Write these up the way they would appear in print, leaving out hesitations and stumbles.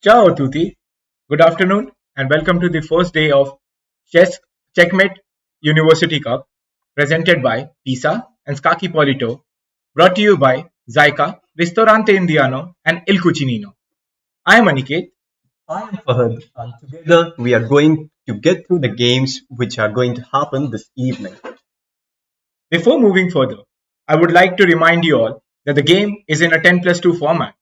Ciao tutti. Good afternoon and welcome to the first day of Chess Checkmate University Cup presented by Pisa and Scacchi Polito, brought to you by Zyka, Ristorante Indiano and Il Cucinino. I am Aniket. I am Fahad, and together we are going to get through the games which are going to happen this evening. Before moving further, I would like to remind you all that the game is in a 10 plus 2 format.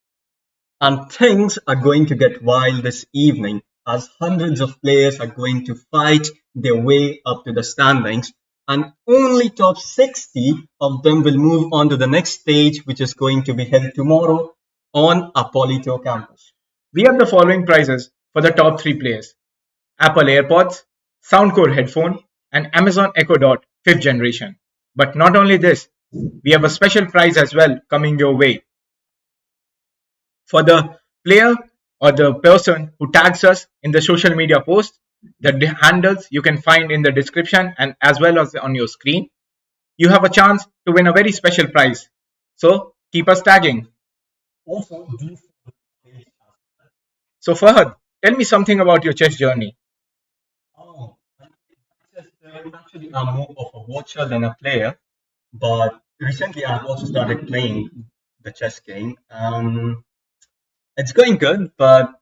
And things are going to get wild this evening as hundreds of players are going to fight their way up to the standings, and only top 60 of them will move on to the next stage, which is going to be held tomorrow on Apolito campus. We have the following prizes for the top 3 players: Apple AirPods, Soundcore headphone, and Amazon Echo Dot 5th generation. But not only this, we have a special prize as well coming your way. For the player or the person who tags us in the social media post, the handles you can find in the description and as well as on your screen, you have a chance to win a very special prize. So keep us tagging. Also, So Fahad, tell me something about your chess journey. oh, actually, I'm more of a watcher than a player, but recently I've also started playing the chess game. It's going good, but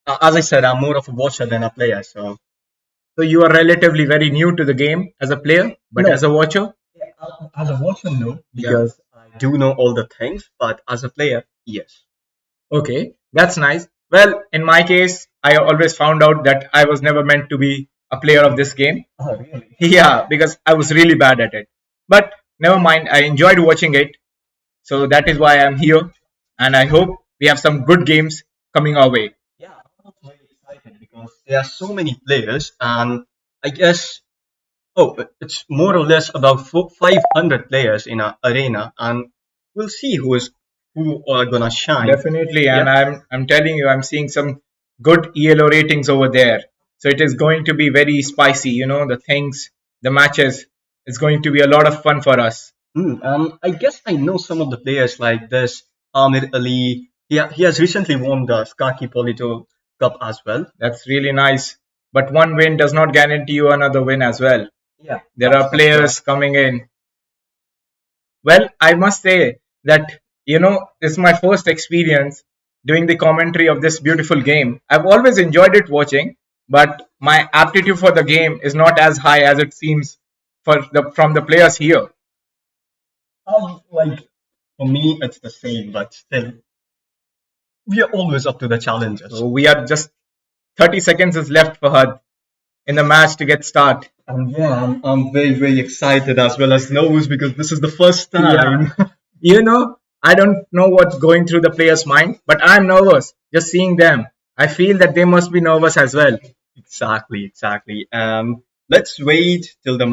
as I said, I'm more of a watcher than a player. So you are relatively very new to the game as a player, but No. as a watcher, As a watcher, no, Yeah. because I do know all the things, but as a player, yes. okay, that's nice. Well, in my case, I always found out that I was never meant to be a player of this game. Oh, really? Yeah, because I was really bad at it. But never mind, I enjoyed watching it. So that is why I'm here. And I hope we have some good games coming our way. Yeah, I'm also very excited because there are so many players, and I guess, it's more or less about 500 players in our arena, and we'll see who are gonna shine. Definitely. And Yeah. I'm telling you, I'm seeing some good ELO ratings over there. So it is going to be very spicy, the things, the matches. It's going to be a lot of fun for us. I guess I know some of the players like this. Amir Ali. He has recently won the Scacchi Polito Cup as well. That's really nice. But one win does not guarantee you another win as well. Yeah. There are players coming in. Well, I must say that, this is my first experience doing the commentary of this beautiful game. I've always enjoyed it watching, but my aptitude for the game is not as high as it seems from the players here. Like for me, it's the same, but still, we are always up to the challenges. So we are just 30 seconds is left for her in the match to get start. And yeah, I'm very, very excited as well as nervous because this is the first time. I don't know what's going through the player's mind, but I'm nervous just seeing them. I feel that they must be nervous as well. Exactly. Let's wait till the.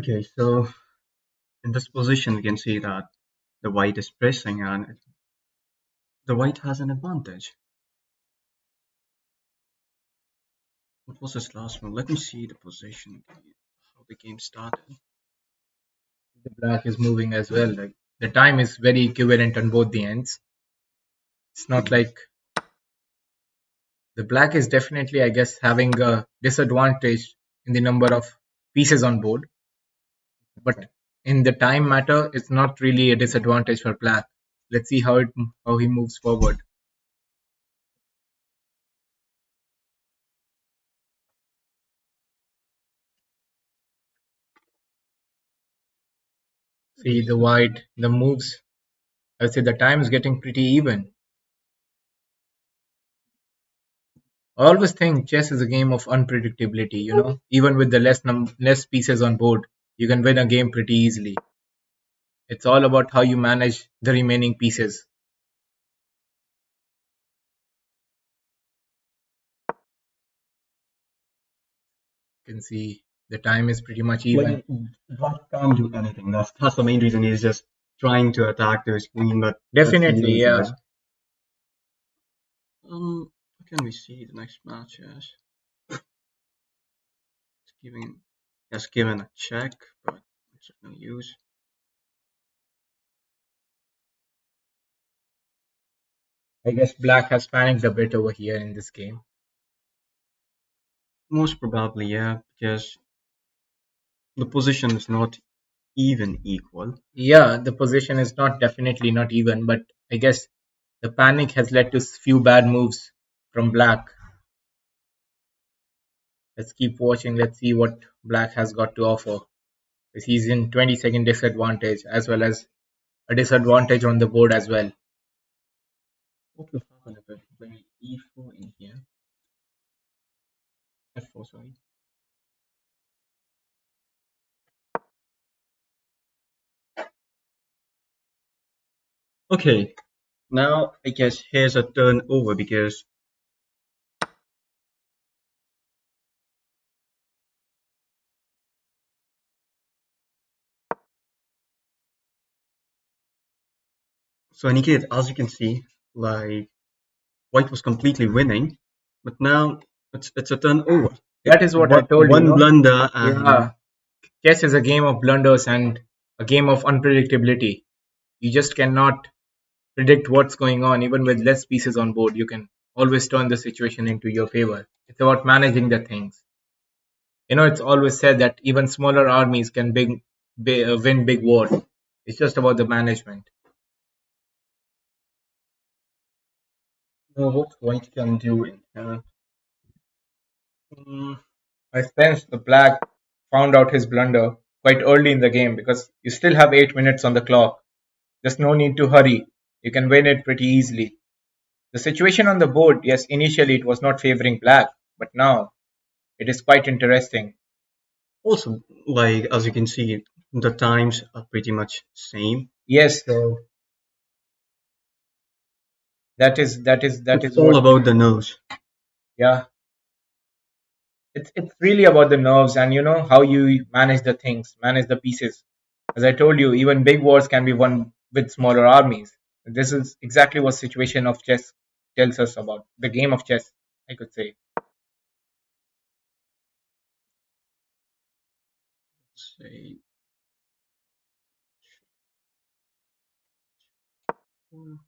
Okay, so in this position, we can see that the white is pressing and the white has an advantage. What was his last move? Let me see the position, how the game started. The black is moving as well. Like the time is very equivalent on both the ends. It's not like the black is definitely, I guess, having a disadvantage in the number of pieces on board, but in the time matter, it's not really a disadvantage for black. Let's see how he moves forward. See the white, the moves. I would say the time is getting pretty even. I always think chess is a game of unpredictability. Even with the less pieces on board, you can win a game pretty easily. It's all about how you manage the remaining pieces. You can see the time is pretty much even. Like, black can't do anything. That's the main reason he's just trying to attack to his queen, but let's see Definitely, yeah. loses. What can we see the next match as? It's giving, has given a check, but it's of no use. I guess black has panicked a bit over here in this game. Most probably, yeah, because the position is not even equal. Yeah, the position is not definitely not even, but I guess the panic has led to few bad moves from black. Let's keep watching. Let's see what black has got to offer. Because he's in 20-second disadvantage as well as a disadvantage on the board as well. What will happen if I play e4 in here? f4, sorry. Okay, now I guess here's a turn over because so Aniket, as you can see, like white was completely winning, but now it's a turn over. That is what I told you, One no? blunder and Yeah, chess is a game of blunders and a game of unpredictability. You just cannot predict what's going on. Even with less pieces on board, you can always turn the situation into your favor. It's about managing the things. It's always said that even smaller armies can win big wars. It's just about the management. what white can do in here. Mm, I sense the black found out his blunder quite early in the game because you still have 8 minutes on the clock. There's no need to hurry. You can win it pretty easily. The situation on the board, yes, initially it was not favoring black, but now it is quite interesting. Also, like as you can see, the times are pretty much same. Yes, So that is it's all what. about the nose. Yeah, it's really about the nerves and how you manage the things, manage the pieces. As I told you, even big wars can be won with smaller armies. This is exactly what situation of chess tells us about the game of chess, I could say. Say, and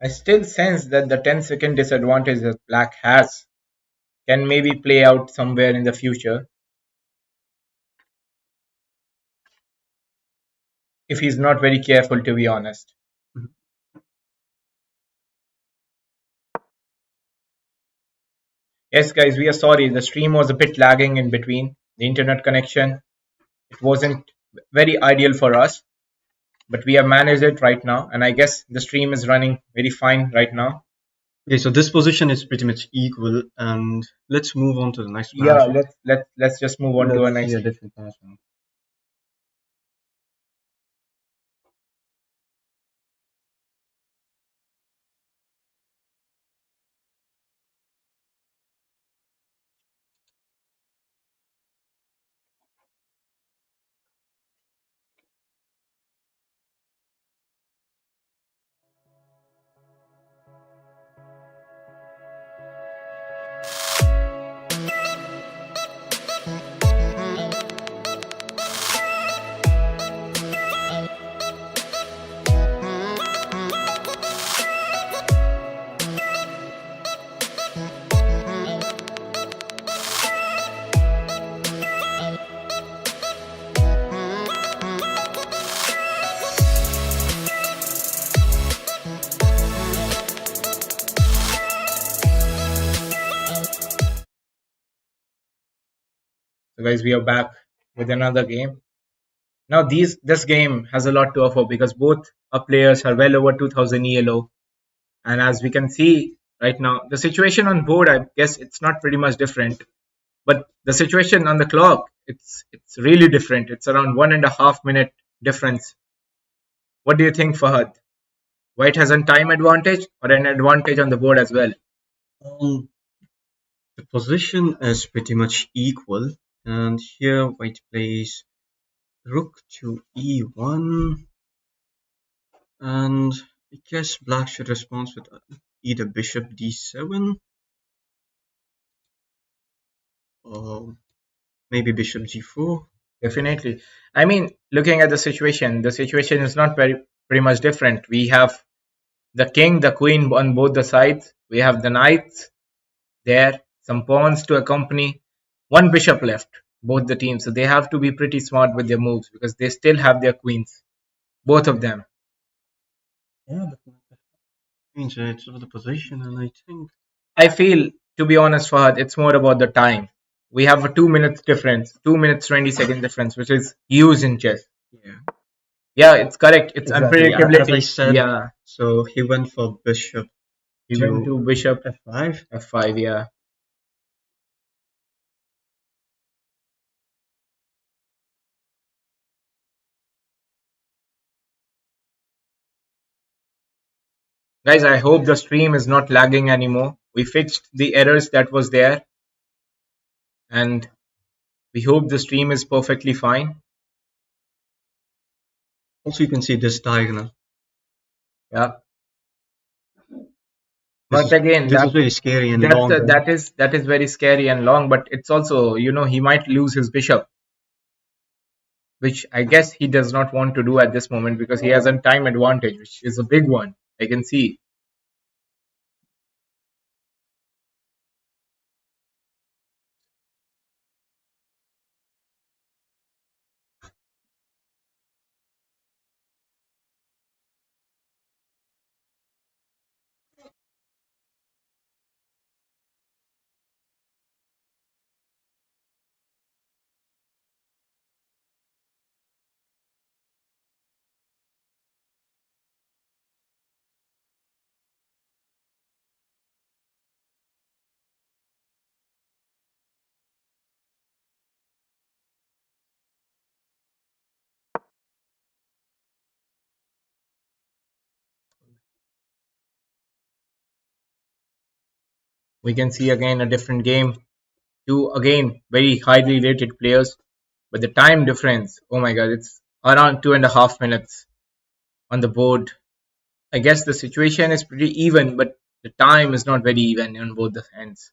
I still sense that the 10-second disadvantage that black has can maybe play out somewhere in the future if he's not very careful, to be honest. Yes, guys, we are sorry. The stream was a bit lagging in between. The internet connection, it wasn't very ideal for us, but we have managed it right now. And I guess the stream is running very fine right now. okay, so this position is pretty much equal, and let's move on to the next Yeah, match. let's just move on to a Let's see next. a different pattern. So guys, we are back with another game. Now this game has a lot to offer because both our players are well over 2000 ELO, and as we can see right now, the situation on board, I guess it's not pretty much different, but the situation on the clock, it's really different. It's around 1.5 minute difference. What do you think, Fahad? White has a time advantage or an advantage on the board as well? Um, the position is pretty much equal, and here white plays rook to e1, and I guess black should respond with either bishop d7 or maybe bishop g4. Definitely. I mean, looking at the situation is not very pretty much different. We have the king, the queen on both the sides. We have the knights there, some pawns to accompany, one bishop left, both the teams. So they have to be pretty smart with their moves because they still have their queens, both of them. Yeah, but means it's over the position, and I think I feel, to be honest, Fahad, it's more about the time. We have a 2 minutes difference, 2 minutes 20 seconds difference, which is huge in chess. yeah, Yeah, it's correct. It's exactly. As I unpredictability. said, Yeah, so he went for bishop he went to to bishop f5. f5. Yeah, guys, I hope the stream is not lagging anymore. We fixed the errors that was there, and we hope the stream is perfectly fine. Also, you can see this diagonal. Yeah, This but is again, this is really scary and that's long, right? that is very scary and long. But it's also, he might lose his bishop, which I guess he does not want to do at this moment because he has a time advantage, which is a big one. I can see. We can see again a different game. Two again very highly rated players, but the time difference. Oh my God, it's around 2.5 minutes on the board. I guess the situation is pretty even, but the time is not very even on both the ends.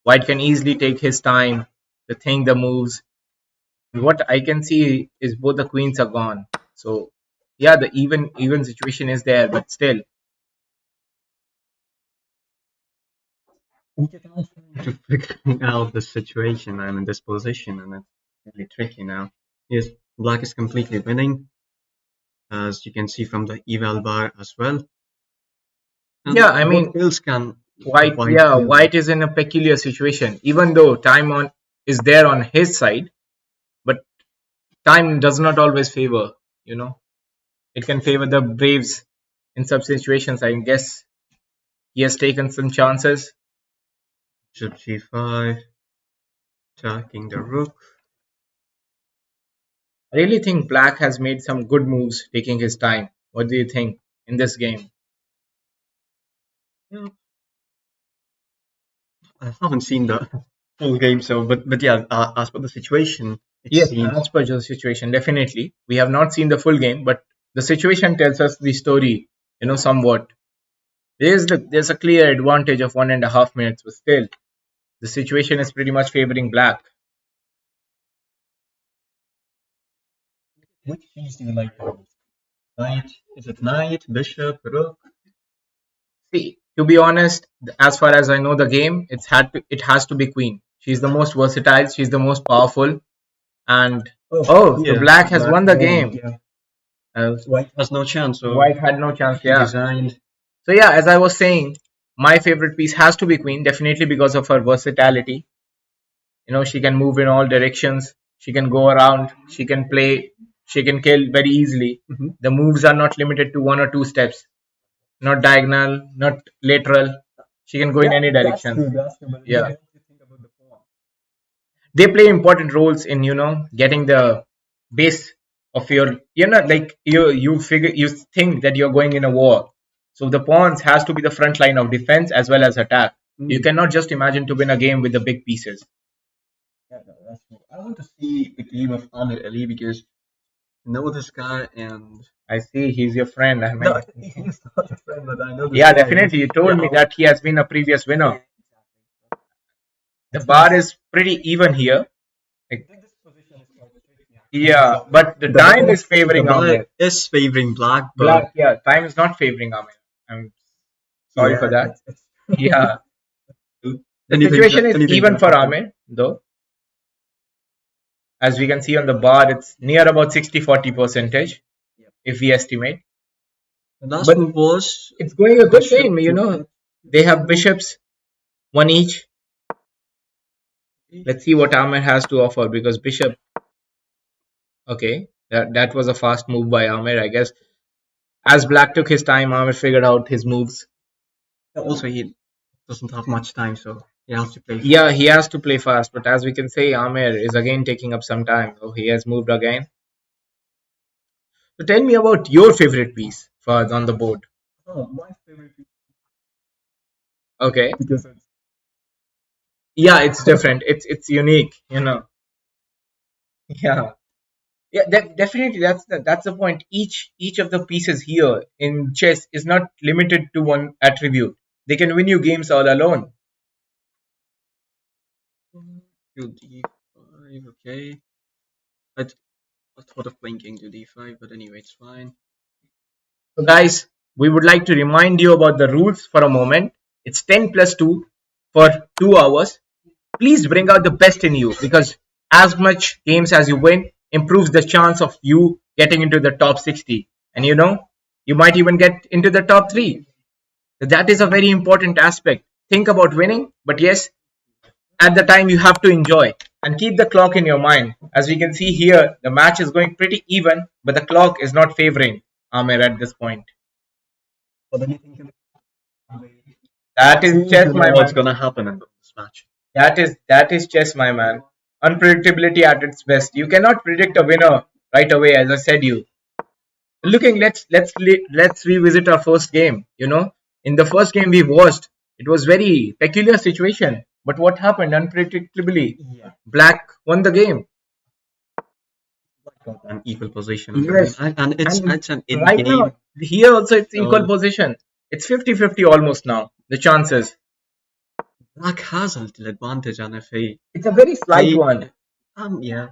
White can easily take his time to think the moves. What I can see is both the queens are gone. So yeah, the even situation is there, but still, We get all trying to figure out the situation. I'm in this position, and it's really tricky now. Yes, black is completely winning, as you can see from the eval bar as well. And yeah, I what mean, else can White, white yeah, do? White is in a peculiar situation. Even though time on is there on his side, but time does not always favor. You know, it can favor the Braves in some situations. I guess he has taken some chances. Bishop g5, attacking the rook. I really think Black has made some good moves, taking his time. What do you think in this game? Yeah, I haven't seen the full game, so but yeah, as per the situation, it Yes, seems. as per the situation, definitely. We have not seen the full game, but the situation tells us the story, somewhat. There's a clear advantage of 1.5 minutes, but still, the situation is pretty much favoring Black. Which piece do you like the most? Knight? Is it knight, bishop, rook? See, to be honest, as far as I know the game, it has to be Queen. She's the most versatile. She's the most powerful. And Oh, oh, so yeah, Black has black won the won. game. Yeah, Uh, white has no chance. So White had no chance. he Yeah. designed. So yeah, as I was saying, my favorite piece has to be Queen, definitely because of her versatility. She can move in all directions. She can go around. She can play. She can kill very easily. The moves are not limited to one or two steps. Not diagonal, not lateral. She can go in any That's direction. true. That's true. But Yeah, what do you think about the pawn? they play important roles in getting the base of your. Like you think that you're going in a war. So the pawns has to be the front line of defense as well as attack. You cannot just imagine to win a game with the big pieces. Yeah, no, that's true. I want to see the game of Ahmed Ali because I know this guy and I see he's your friend. I no, mean, he's not a friend, but I know this yeah, guy. And definitely. You told yeah, me that he has been a previous yeah, winner. exactly. The That's why bar is pretty even here. Like, this position is quite tricky actually. yeah, but the time is The favoring bar Ahmed. is favoring black, but Black, yeah, time is not favoring Ahmed. I'm sorry for yeah, that. it's Yeah, the anything situation is anything even can for happen. Ahmed, though. As we can see on the bar, it's near about 60-40 percentage if we estimate. The last But move was it's going a good bishop game. to They have bishops, one each. Let's see what Ahmed has to offer because bishop. Okay, that was a fast move by Ahmed, I guess. As Black took his time, Ahmed figured out his moves. also he doesn't have much time, so he has to play. Yeah, he has to play fast, but as we can say, Amir is again taking up some time. So he has moved again. So tell me about your favorite piece for on the board. Oh, my favorite Okay. because it's Yeah, it's different. It's unique. Yeah. Yeah, definitely that's the point. Each of the pieces here in chess is not limited to one attribute. They can win you games all alone. d5. Okay, I, I thought of playing king to d5, but anyway, it's fine. So, guys, we would like to remind you about the rules for a moment. It's 10 plus 2 for 2 hours. Please bring out the best in you because as much games as you win improves the chance of you getting into the top 60. And you might even get into the top 3. That is a very important aspect. Think about winning, but yes, at the time you have to enjoy and keep the clock in your mind. As we can see here, the match is going pretty even, but the clock is not favoring Amir at this point. But anything can That is seems chess, to know my what's man. gonna happen in this match. That is chess, my man. Unpredictability at its best. You cannot predict a winner right away, as I said. Let's revisit our first game. In the first game we watched, it was very peculiar situation. But what happened? Unpredictably, Yeah, Black won the game. got an equal position in the game, Yes, and and it's an in right now game. here also it's equal So position. It's 50-50 almost now. The chances. black has a little advantage, and if he It's a very slight play, one. yeah,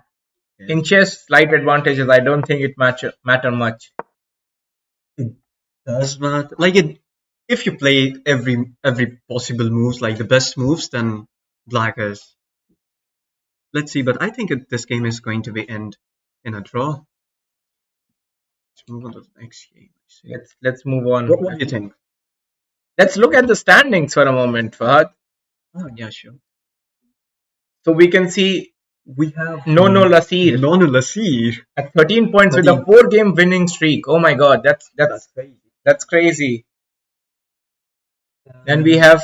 yeah, In chess, slight advantages. I don't think it matter much. it does matter. Like it, if you play every possible moves, like the best moves, then black is. Let's see, but I think this game is going to be end in a draw. Let's move on to the next game. Let's see. Let's move on. What do you think? Let's look at the standings for a moment, Fahad. Oh, yeah, sure. So we can see We have Nono Lasir Nono Lasir. at 13 points with a 13. 4-game winning streak. Oh my God, that's That's crazy. that's crazy. Then we have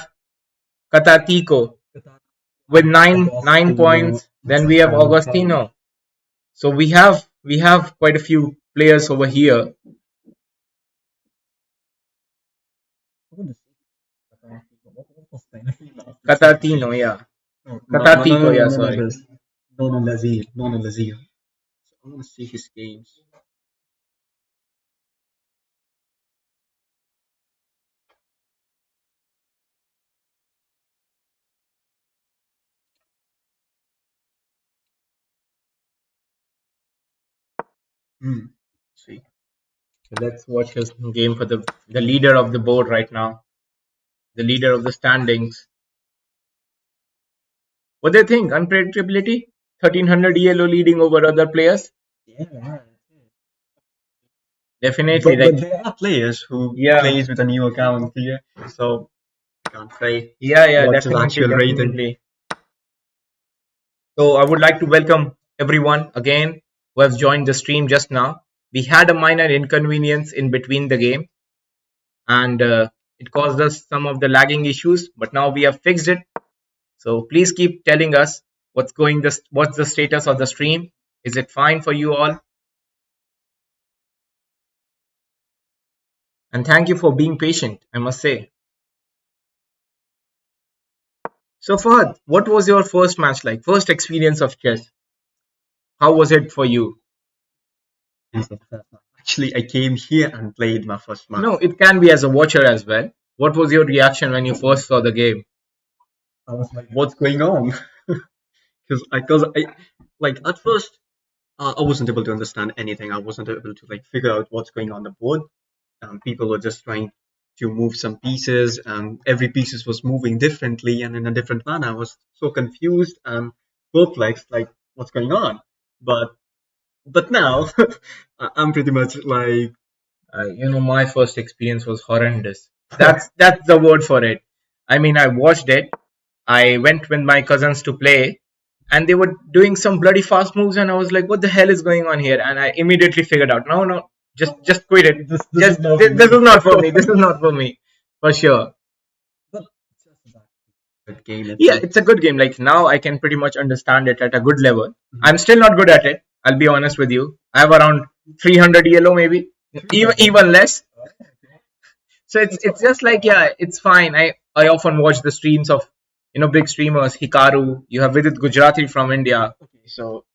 Katatico with nine points. Then we have Augustino. So we have quite a few players over here. Katatino, yeah. Katatico, yeah, sorry. Nono Lazir. Nono Lazir. So I want to see his games. See. So let's watch his game for the leader of the board right now, the leader of the standings. What do you think? Unpredictability? 1300 ELO leading over other players? Yeah. Definitely. But there are players who Yeah. plays with a new account here, so I can't say Yeah, what's his definitely, actual rating. definitely. So I would like to welcome everyone again who has joined the stream just now. We had a minor inconvenience in between the game, and it caused us some of the lagging issues, but now we have fixed it. So please keep telling us what's the status of the stream. Is it fine for you all? And thank you for being patient, I must say. So Fahad, what was your first match like? First experience of chess? How was it for you? Actually, I came here and played my first match. No, it can be as a watcher as well. What was your reaction when you first saw the game? I was like, what's going on? Because I like at first I wasn't able to understand anything. I wasn't able to like figure out what's going on the board. People were just trying to move some pieces, and every pieces was moving differently and in a different manner. I was so confused and perplexed, like what's going on. But now I'm pretty much like My first experience was horrendous. That's the word for it. I mean, I watched it. I went with my cousins to play, and they were doing some bloody fast moves, and I was like, "What the hell is going on here?" And I immediately figured out, no, no, just quit it. This is not for me. This is not for me, for sure. but good game. It's Yeah, like it's a good game. Like now, I can pretty much understand it at a good level. I'm still not good at it. I'll be honest with you. I have around 300 yellow, maybe even less. So it's just like, yeah, it's fine. I often watch the streams of big streamers, Hikaru. You have Vidit Gujarati from India. okay, so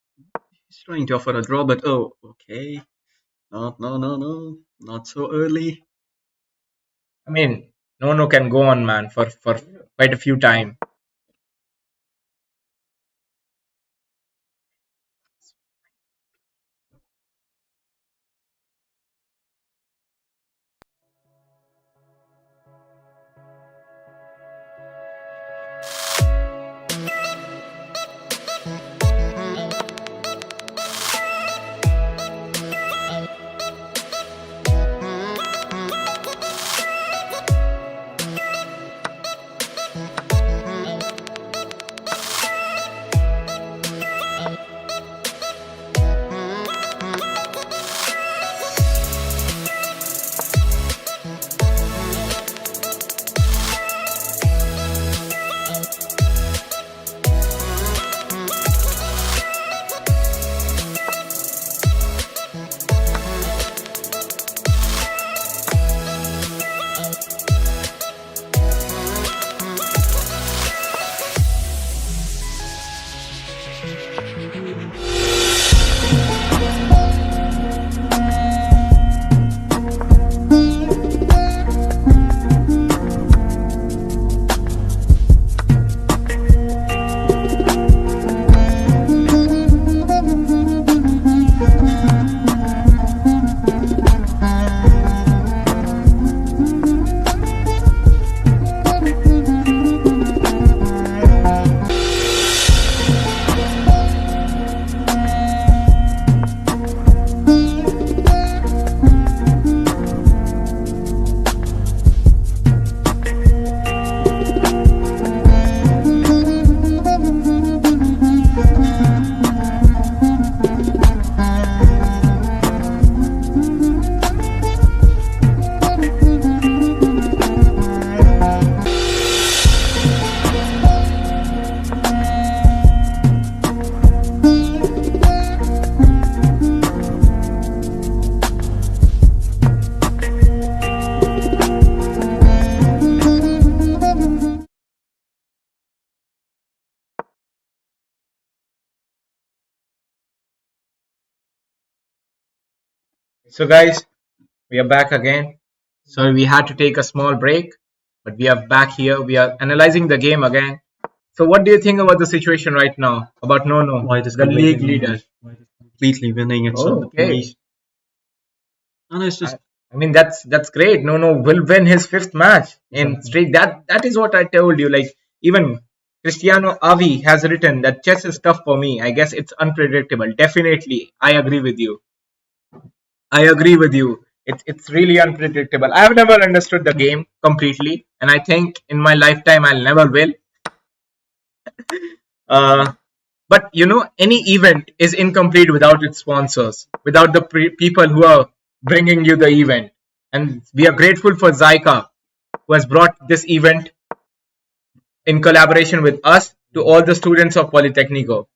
he's trying to offer a draw, but oh, okay, no, not so early. I mean, no can go on, man, for quite a few time. So guys, we are back again. Sorry, we had to take a small break, but we are back here. We are analyzing the game again. So what do you think about the situation right now? About No, White is the league completely leader? completely winning. It's Oh, okay. and it's just I mean that's great. No will win his fifth match in straight. That is what I told you. Like even Cristiano Avi has written that chess is tough for me. I guess it's unpredictable. Definitely, I agree with you. I agree with you. It's really unpredictable. I've never understood the game completely, and I think in my lifetime I'll never will. But any event is incomplete without its sponsors, without the people who are bringing you the event. And we are grateful for Zyka, who has brought this event in collaboration with us to all the students of Polytechnico.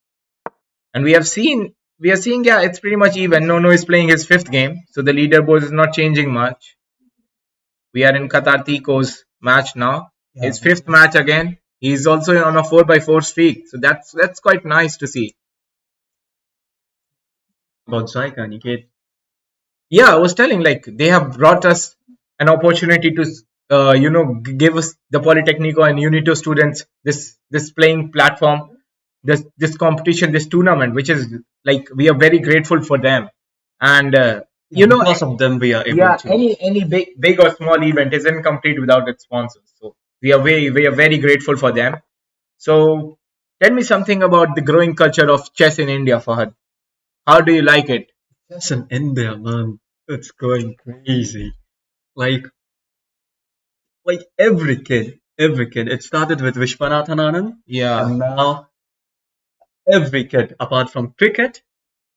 And we are seeing, yeah, it's pretty much even. Nono is playing his fifth game, so the leaderboard is not changing much. We are in Qatar Tico's match now. His fifth match again. He's also on a 4x4 streak, so that's quite nice to see. About Zyka, Niket. Yeah, I was telling, like, they have brought us an opportunity to give us the Polytechnico and Unito students this playing platform, this competition, this tournament, which is like, we are very grateful for them. And Because of them, we are able yeah, to. any big or small event is incomplete without its sponsors, so we are very grateful for them. So tell me something about the growing culture of chess in India, Fahad. How do you like it? Yes, in India, man, it's going crazy. Like, every kid. It started with Vishwanathan Anand, Yeah. and now every kid, apart from cricket,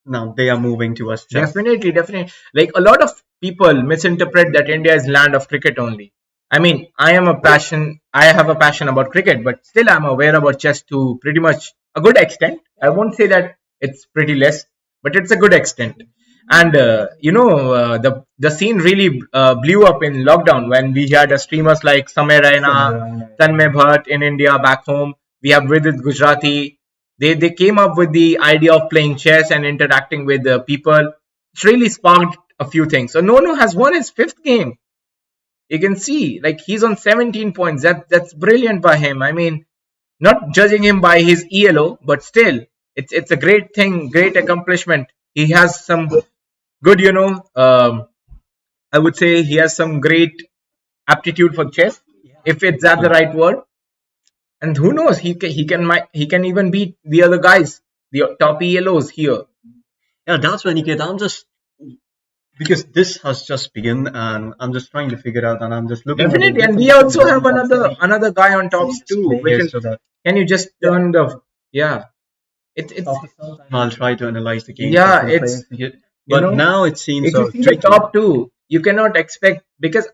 now they are moving towards chess. Definitely, definitely. Like, a lot of people misinterpret that India is land of cricket only. I mean, I have a passion about cricket, but still I'm aware about chess to pretty much a good extent. I won't say that it's pretty less, but it's a good extent. And the scene really blew up in lockdown when we had streamers like Samay Raina, Tanmay Bhatt in India back home. We have Vidit Gujarati. They came up with the idea of playing chess and interacting with the people. It's really sparked a few things. So Nono has won his fifth game. You can see, like, he's on 17 points. That's brilliant by him. I mean, not judging him by his ELO, but still, it's a great thing, great accomplishment. He has some good, I would say he has some great aptitude for chess, if it's that the right word. And who knows, he can even beat the other guys, the top ELOs here. Yeah, that's when you get. I'm just because this has just begun, and I'm just trying to figure out, and I'm just looking at the Definitely, and different we different also have guys that another guy on tops too, which players, is, so that can you just turn the, yeah, it's after some time I'll try to analyze the games yeah, different it's, players to get. you But know now it seems if you so see the tricky. top two, you cannot expect, because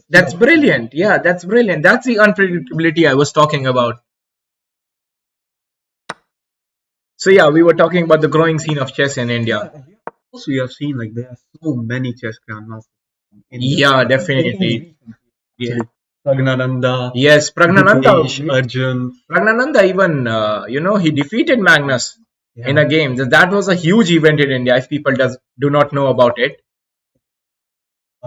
that's brilliant. Yeah, that's brilliant. That's the unpredictability I was talking about. So yeah, we were talking about the growing scene of chess in India. Also, you have seen like there are so many chess grandmasters in India. Yeah, Even definitely. recently, Yeah. actually, Pragnananda, Yes, Dipesh, Arjun. Pragnananda even, he defeated Magnus in Yeah, a game. That was a huge event in India. If people do not know about it,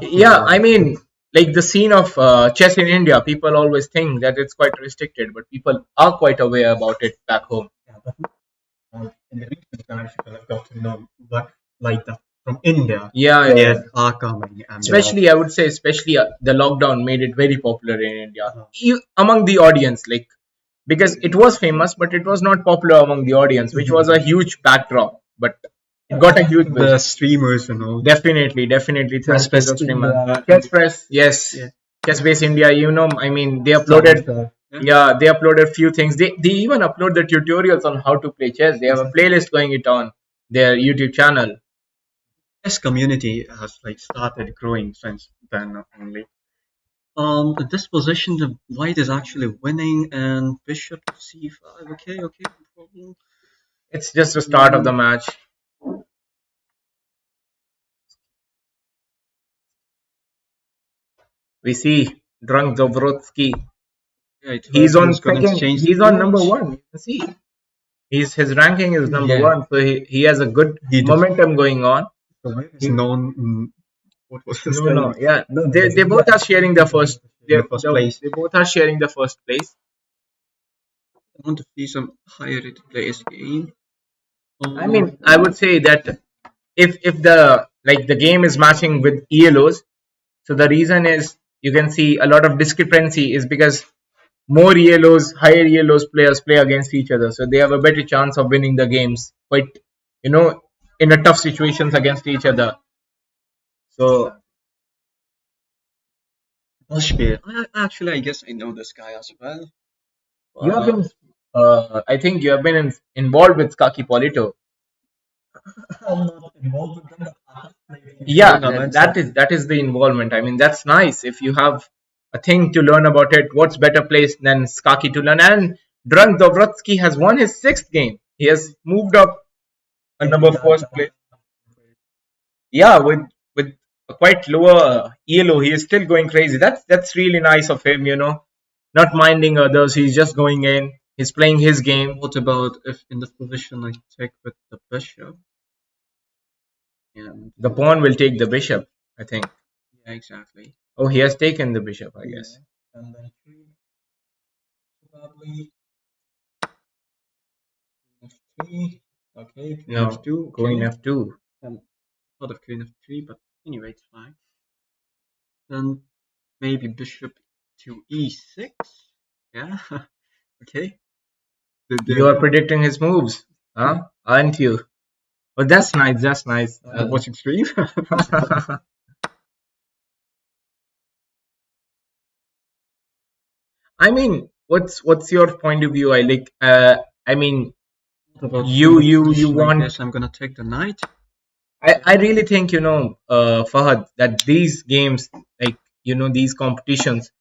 yeah, I mean, like, the scene of chess in India, people always think that it's quite restricted, but people are quite aware about it back home. yeah, but in the recent times, people have got to know what like that from India. Yeah, yeah, yeah. Yes, are coming and they're Especially, I would say, especially the lockdown made it very popular in India, uh, among the audience, like, because it was famous, but it was not popular among the audience, which was a huge backdrop. But it got a huge the boost. streamers, you know. Definitely, definitely. Press Thanks to the Fest streamer. India. Chess Press, yes. Yeah. Chess Base India, I mean, they uploaded, Samosa. Yeah. yeah, they uploaded few things. They even upload the tutorials on how to play chess. They have a playlist going it on their YouTube channel. Chess community has like started growing since then only. This position, the white is actually winning, and bishop to c5. Okay, okay, no problem. It's just the start of the match. We see Drunk Dobrotsky. Yeah, it He's hurt. on Who's gonna second. change He's the on number coach? one. You can see his ranking is number Yeah, one, so he has a good he does. momentum going on. So where is He, known? What was the no, no, spelling? yeah, No, no, they both are sharing the first. in the first place. They both are sharing the first place. I want to see some higher rated players again. I mean, I would say that if the game is matching with ELOs, so the reason is, you can see a lot of discrepancy is because more ELOs, higher ELOs players play against each other, so they have a better chance of winning the games quite, you know, in a tough situations against each other. So Bashkir. Actually, I guess I know this guy as well. you have been, I think you have been involved with Kaki Polito. I'm not involved with them, but I have played few Yeah, tournaments. that is the involvement. I mean, that's nice. If you have a thing to learn about it, what's better place than Skaki to learn? And Drunk Dovrotsky has won his sixth game. He has moved up a number first place. Yeah, with a quite lower ELO, he is still going crazy. That's really nice of him. Not minding others. He's just going in. He's playing his game. What about if in this position I check with the bishop? And The pawn will take the bishop, I think. yeah, exactly. Oh, he has taken the bishop, I guess. And then queen, probably f3. Okay, queen No, f2. queen Okay. f2. And thought of queen f3, but anyway, it's fine. Then maybe bishop to e6. Yeah. Okay. You are predicting his moves, huh? Aren't you? Oh, that's nice. That's nice. Watching stream. I mean, what's your point of view? I like. I mean, What about you position? I want. guess I'm gonna take the knight. I really think Fahad, that these games, like these competitions,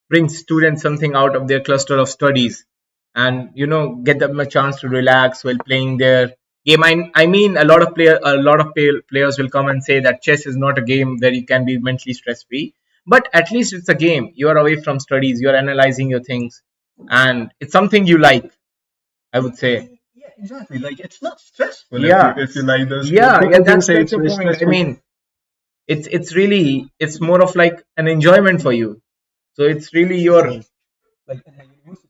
bring students something out of their cluster of studies, and get them a chance to relax while playing their game. I mean, a lot of players will come and say that chess is not a game where you can be mentally stress free, but at least it's a game. You are away from studies. You are analyzing your things, and it's something you like. I would say. Yeah, exactly. Like it's not stressful Yeah, if you like those games. yeah, yeah. People do That's say that's it's the very point. I stressful. mean, it's really it's more of like an enjoyment for you. So it's really your Like in the university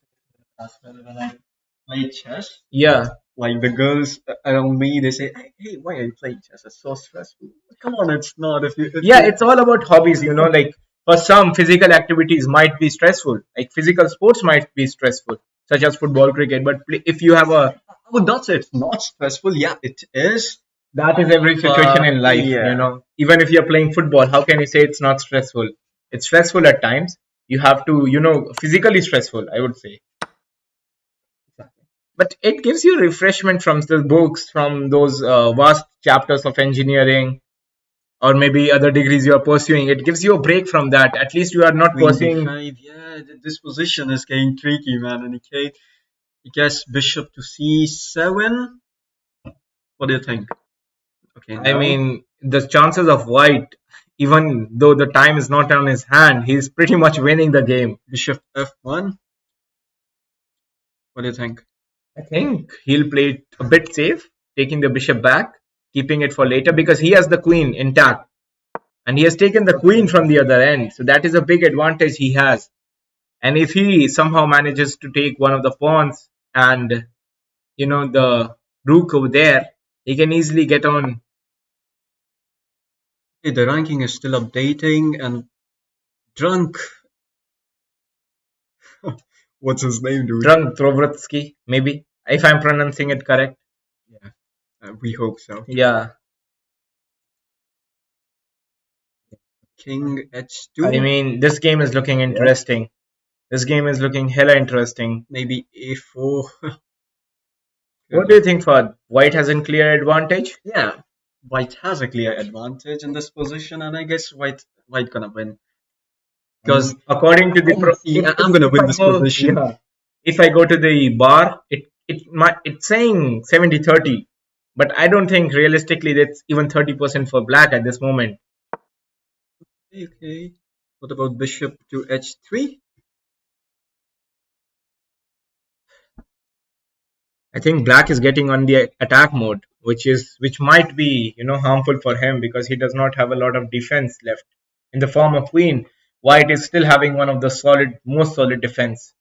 as well, when I play chess, yeah. like the girls around me, they say, "Hey, why are you playing chess? It's so stressful." Come on, it's not. If Yeah, you it's all about hobbies, like for some physical activities might be stressful, like physical sports might be stressful, such as football, cricket. But if you have a I would not say it's not stressful. Yeah, it is. that is every situation in life, Yeah, even if you're playing football, how can you say it's not stressful? It's stressful at times. You have to, physically stressful, I would say. But it gives you refreshment from the books, from those vast chapters of engineering, or maybe other degrees you are pursuing. It gives you a break from that. At least you are not queen pursuing. d5. Yeah, this position is getting tricky, man. And okay, I guess bishop to c7. What do you think? Okay, I now mean, the chances of white, even though the time is not on his hand, he's pretty much winning the game. bishop f1. What do you think? I think he'll play it a bit safe, taking the bishop back, keeping it for later because he has the queen intact. And he has taken the queen from the other end. So that is a big advantage he has. And if he somehow manages to take one of the pawns and, the rook over there, he can easily get on. Okay, the ranking is still updating, and drunk. What's his name, dude? Drunk Trovritsky, maybe, if I'm pronouncing it correct. Yeah, we hope so. Yeah. King I h2. mean, this game is looking interesting. This game is looking hella interesting. Maybe a4. What do you think, Fad? White has a clear advantage? Yeah, white has a clear advantage in this position, and I guess white gonna win because According to the see, I'm gonna win this position. yeah, if I go to the bar, it's saying 70-30, but I don't think realistically that's even 30% for black at this moment. Okay. What about bishop to h3? I think black is getting on the attack mode, which might be harmful for him because he does not have a lot of defense left in the form of queen. White is still having one of the most solid defense.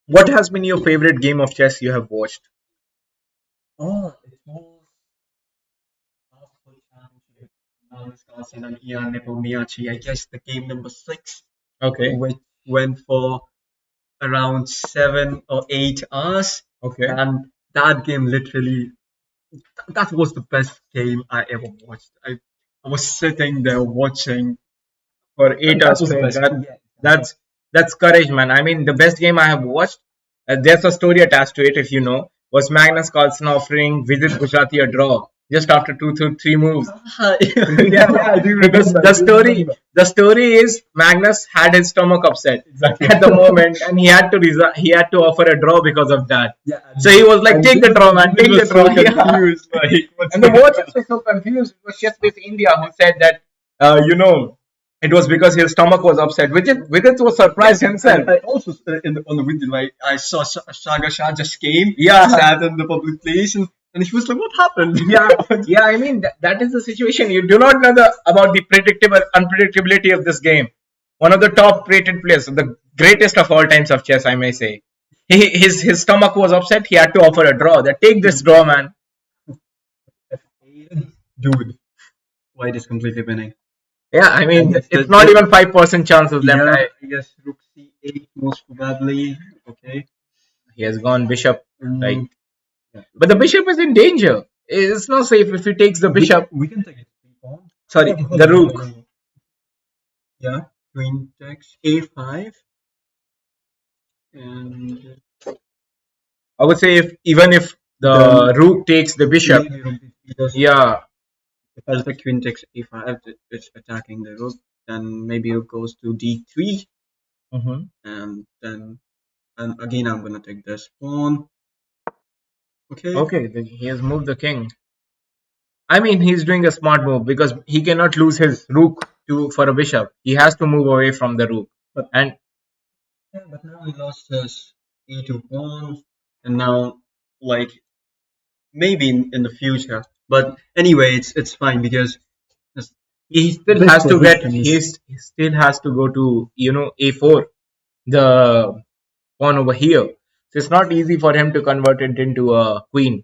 What has been your favorite game of chess you have watched? Oh, it was Magnus Carlsen and Ian Nepomniachtchi. I guess the game number 6, Okay, which went for around 7 or 8 hours, okay. and that game literally that was the best game I ever watched. I was sitting there watching. for 8 hours That was the straight. best. That Yeah. that's that's courage, man. I mean, the best game I have watched. There's a story attached to it, if you know. Was Magnus Carlsen offering Vidit Gujarati a draw just after two to three moves? Yeah, Yeah, I do because remember. I do remember. the story is Magnus had his stomach upset Exactly. at the moment, and he had to offer a draw because of that. Yeah, So he was like, and "Take the draw, man, David take the was draw." so Yeah. confused. Like, what's And the going watchers on? were so confused. It was just this India who said that, it was because his stomach was upset. Vidit was surprised himself. I also on the video, like I saw Saga Shah just came, Yeah. sat in the public place, and he was like, "What happened?" Yeah, yeah. I mean, that is the situation. You do not know about the predictable unpredictability of this game. One of the top rated players, the greatest of all times of chess, I may say. His stomach was upset. He had to offer a draw. That take this draw, man. Dude, white is completely winning. Yeah, I And mean, that's it's the, not even 5% chances left. yeah, I guess Rook C8 most probably. Okay. He has gone bishop, right? Yeah. But the bishop is in danger. It's not safe if he takes the bishop. We can take it. Pawn. Sorry, Hold the on, hold rook. on. Yeah, queen takes A5, and I would say if the then rook takes the bishop, maybe rook because yeah, as the queen takes A5, it's attacking the rook. Then maybe rook goes to D3, mhm. and again I'm gonna take this pawn. Okay. Okay, he has moved the king. I mean, he's doing a smart move because he cannot lose his rook to for a bishop. He has to move away from the rook. But And yeah, but now he lost his E2 pawn, and now like maybe in the future. But anyway, it's fine because it's he still big has for to big get piece. he still has to go to a4, the pawn over here. So it's not easy for him to convert it into a queen.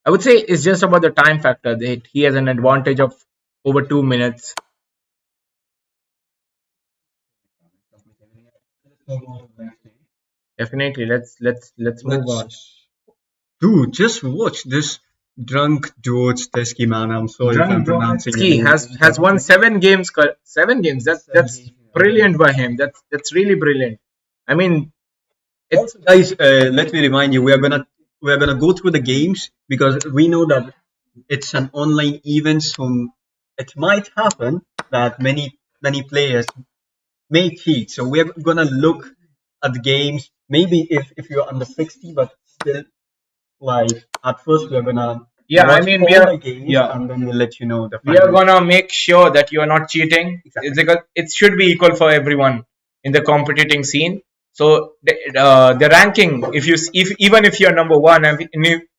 I would say it's just about the time factor that he has an advantage of over 2 minutes. Definitely, let's move on. Let's dude, just watch this drunk George Teskey man. I'm sorry if I'm Drunk pronouncing your Dronotsky name. has won 7 games. 7 games. That's brilliant by him. That's really brilliant. I mean, it's Also, guys, let me remind you, we're gonna go through the games because we know that it's an online event, so it might happen that many players may cheat. So we're gonna look at the games. Maybe if you're under 60, but still, like at first we're gonna yeah. I watch mean, all the games yeah and then we'll let you know the we are final. gonna make sure that you are not cheating. Exactly. It's because it should be equal for everyone in the competing scene. So the ranking, if even if you're number one, and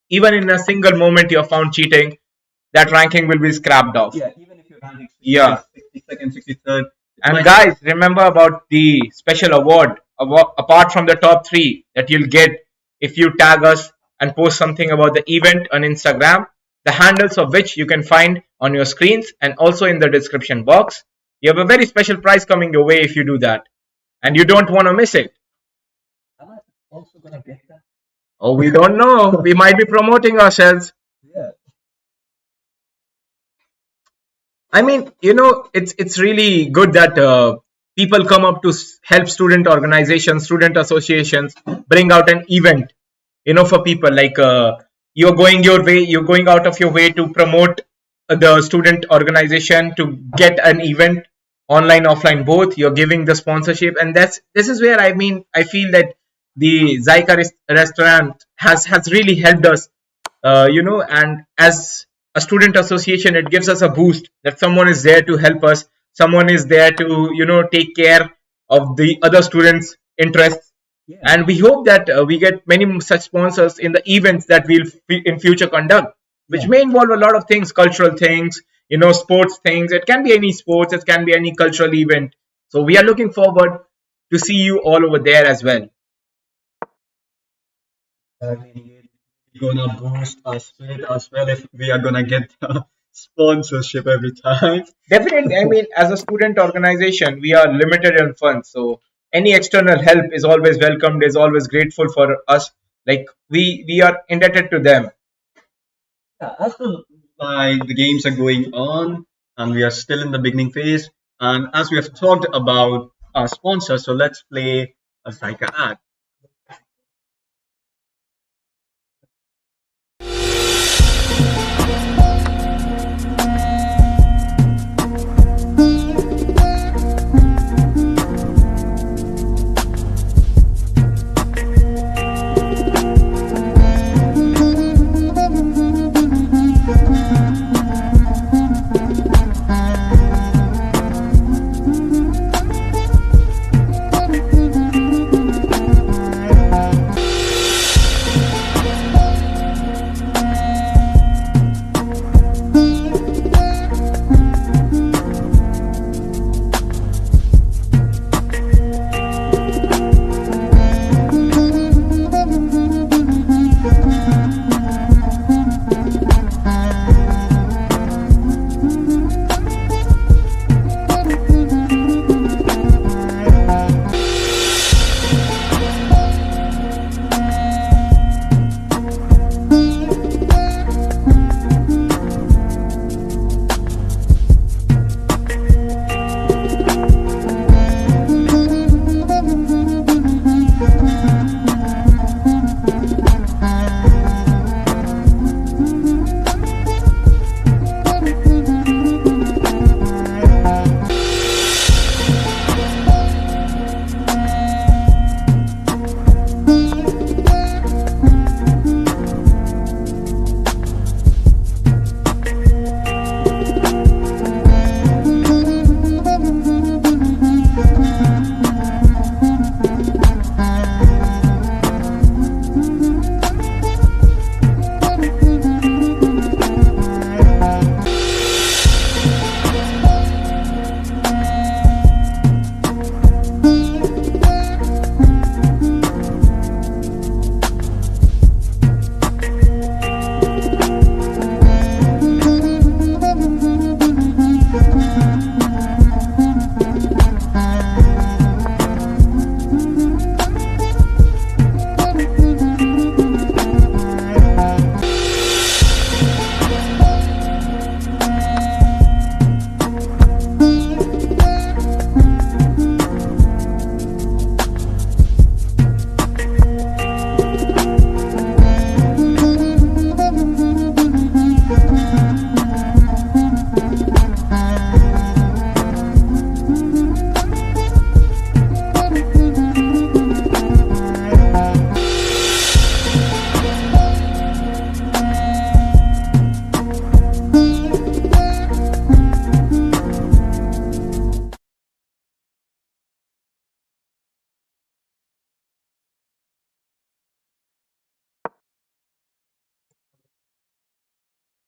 even in a single moment you're found cheating, that ranking will be scrapped off. Yeah, even if you're ranking Yeah. 62nd, 63rd. And guys, remember about the special award apart from the top three that you'll get if you tag us and post something about the event on Instagram, the handles of which you can find on your screens and also in the description box. You have a very special prize coming your way if you do that, and you don't want to miss it. Am I also gonna get that? Oh, we don't know. We might be promoting ourselves. Yeah. I mean, it's really good that people come up to help student organizations, student associations, bring out an event. For people like you're going out of your way to promote the student organization to get an event online, offline, both. You're giving the sponsorship, and this is where I feel that the Zyka restaurant has really helped us, and as a student association it gives us a boost that someone is there to help us, someone is there to take care of the other students interests, Yeah. and we hope that we get many such sponsors in the events that we'll in future conduct, which Yeah. may involve a lot of things, cultural things, sports things. It can be any sports, it can be any cultural event. So we are looking forward to see you all over there as well. We're gonna boost our spirit as well if we are gonna get the sponsorship every time. Definitely. I mean, as a student organization, we are limited in funds. So any external help is always welcomed, is always grateful for us. Like we are indebted to them. Yeah, as the games are going on and we are still in the beginning phase, And as we have talked about our sponsor, so let's play a Zyka ad.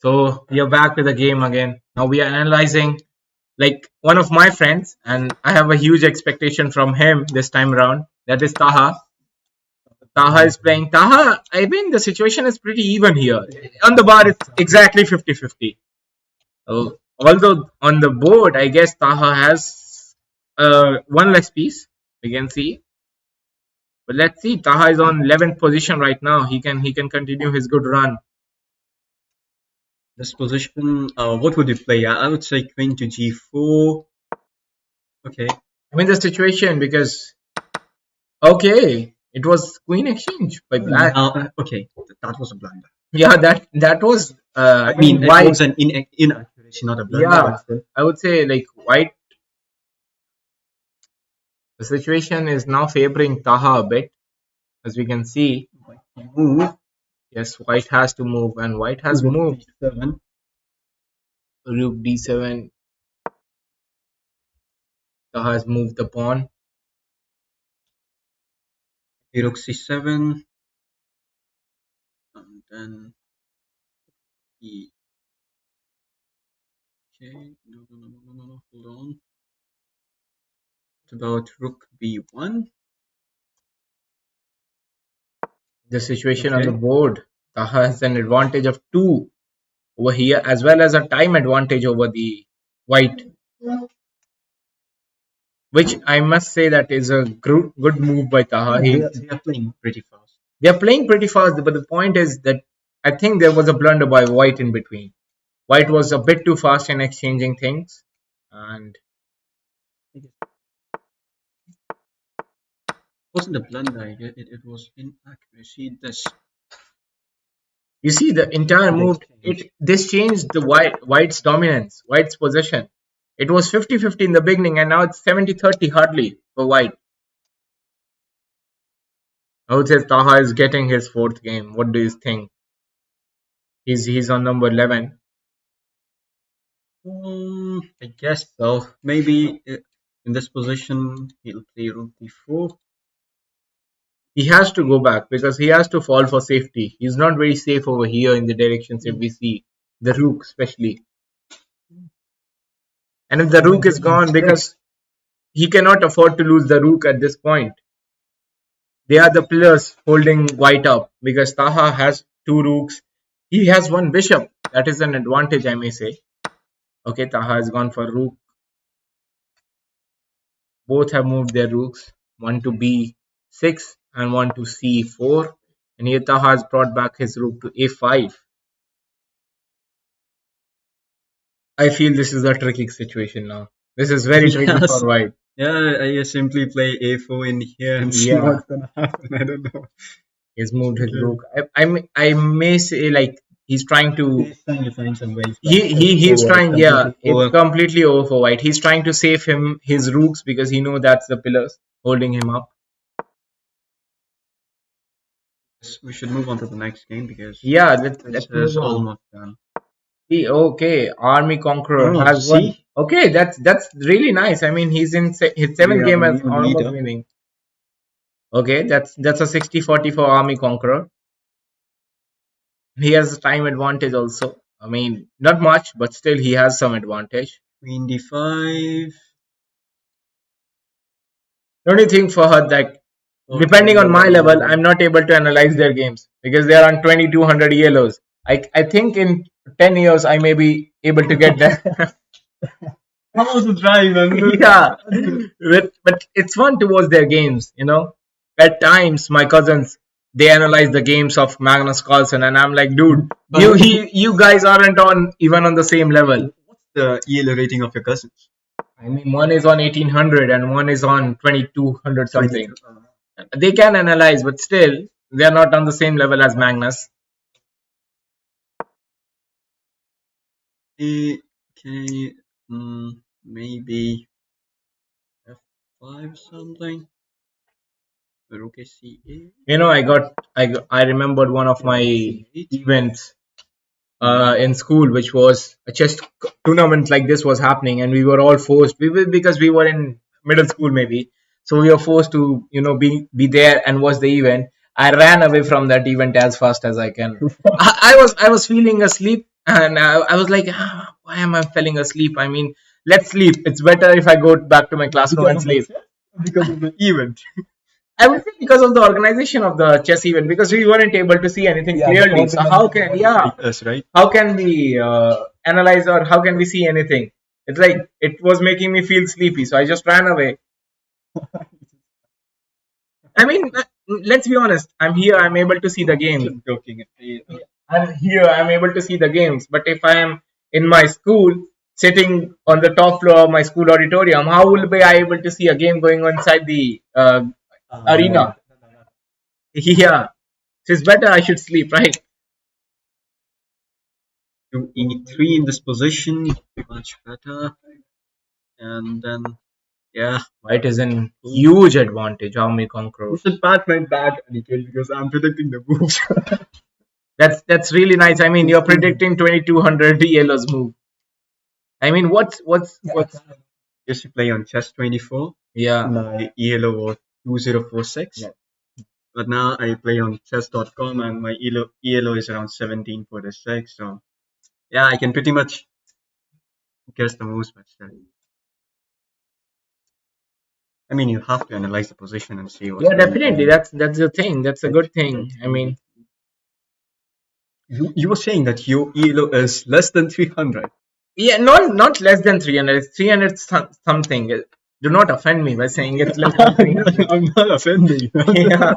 So we are back with the game again. Now we are analyzing like one of my friends, and I have a huge expectation from him this time around. That is Taha. Taha is playing. Taha, I mean, the situation is pretty even here. On the bar, it's exactly 50-50. Although on the board, I guess Taha has one less piece. We can see. But let's see. Taha is on 11th position right now. He can continue his good run. This position, what would you play? I would say queen to g4. Okay. I mean the situation because okay, it was queen exchange by black. Okay, that was a blunder. Yeah, that was. I mean, it white. was an inaccuracy, not a blunder. Yeah, but still. I would say like white. The situation is now favoring Taha a bit, as we can see. Move. Yes, white has to move, and white has Rook moved. d7. Rook d7. Taha has moved the pawn. Rook c7. And then e. Okay, no, hold on. What about rook b1? The situation on the board, Taha has an advantage of 2 over here, as well as a time advantage over the white, which I must say that is a good move by Taha. They are playing pretty fast. They are playing pretty fast, but the point is that I think there was a blunder by white in between. White was a bit too fast in exchanging things, and wasn't a blunder. It was inaccuracy. This You see the entire the move. exchange. This changed the White's dominance, White's possession. It was 50-50 in the beginning, and now it's 70-30 hardly for White. I would say Taha is getting his fourth game. What do you think? He's on number 11. I guess so. Maybe in this position he'll play rook d4. He has to go back because he has to fall for safety. He's not very safe over here in the directions if we see the rook especially. And if the rook is gone, because he cannot afford to lose the rook at this point. They are the pillars holding White up because Taha has two rooks. He has one bishop. That is an advantage, I may say. Okay, Taha has gone for rook. Both have moved their rooks. One to b6 and one to c4. And here Taha has brought back his rook to a5. I feel this is a tricky situation now. This is very tricky Yes. for White. Yeah, I simply play a4 in here and see Yeah. what's gonna happen. I don't know. He's moved his Okay. rook. I may say like he's trying to He's trying to find some ways. he's Over, trying, yeah, completely over. it's completely over for White. He's trying to save his rooks because he know that's the pillars holding him up. We should move on to the next game because Yeah, this let's is move on. almost done. Okay, Army Conqueror Oh, has won. see? Okay, that's really nice. I mean, he's in his seventh We are game the as new almost leader. winning. Okay, that's a 60-40 for Army Conqueror. He has time advantage also. I mean, not much, but still he has some advantage. Queen d5. The only thing for her that depending on my level, I'm not able to analyze their games because they are on 2200 yellows. I think in 10 years I may be able to get there. That was a try, man. Yeah, but it's fun to watch their games. At times my cousins they analyze the games of Magnus Carlsen, and I'm like, dude, you guys aren't on even on the same level. What's the ELO rating of your cousins? I mean, one is on 1800 and one is on 2200 something. 22. They can analyze, but still they are not on the same level as Magnus. Okay, maybe f5 something. Rook c8. I remembered one of my events in school, which was a chess tournament like this was happening, and we were all forced. Because we were in middle school maybe, so we were forced to be there and watch the event. I ran away from that event as fast as I can. I was feeling asleep, and I was like, why am I falling asleep? I mean, let's sleep. It's better if I go back to my classroom and sleep. Because of the event. I would say because of the organization of the chess event, because we weren't able to see anything clearly. So how can we analyze, or how can we see anything? It's like it was making me feel sleepy, so I just ran away. I mean, let's be honest. I'm here. I'm able to see the game. Joking. I'm here. I'm able to see the games. But if I am in my school, sitting on the top floor of my school auditorium, how will be I able to see a game going on inside the arena? Yeah, so it's better I should sleep, right? To e3 in this position, much better. And then, yeah. White is in huge advantage. Army Conqueror. You should pat my back, Nikhil, because I'm predicting the moves. That's really nice. I mean, you're predicting 2200 yellows move. I mean, what's Used to play on chess 24. Yeah. My ELO was 2046. Yeah. But now I play on chess.com and my ELO is around 1746. So yeah, I can pretty much guess the moves, but still. I mean, you have to analyze the position and see what's Yeah, definitely. That's the thing. That's a good thing. I mean, you were saying that your ELO is less than 300. yeah, not less than 300. It's 300 something. Do not offend me by saying it's less than 300. I'm not offending. Yeah.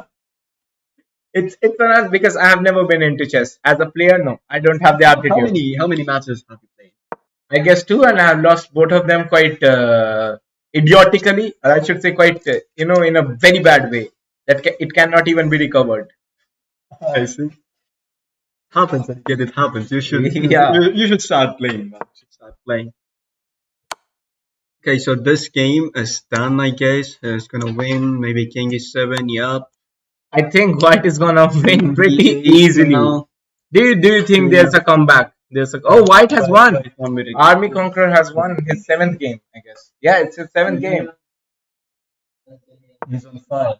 It's not because I have never been into chess. As a player, no, I don't have the aptitude. How many matches have you played? I guess two, and I have lost both of them quite idiotically, or I should say quite in a very bad way. it cannot even be recovered. I see. Happens, Aniket, it happens. You should Yeah. you should start playing, man. You should start playing. Okay, so this game is done, I guess. It's gonna win. Maybe King is 7. Yep. I think White is gonna win pretty B8 easily. now. Do you think there's a comeback? White has won. Army Conqueror has won his seventh game, I guess. Yeah, it's his seventh game. He's on fire.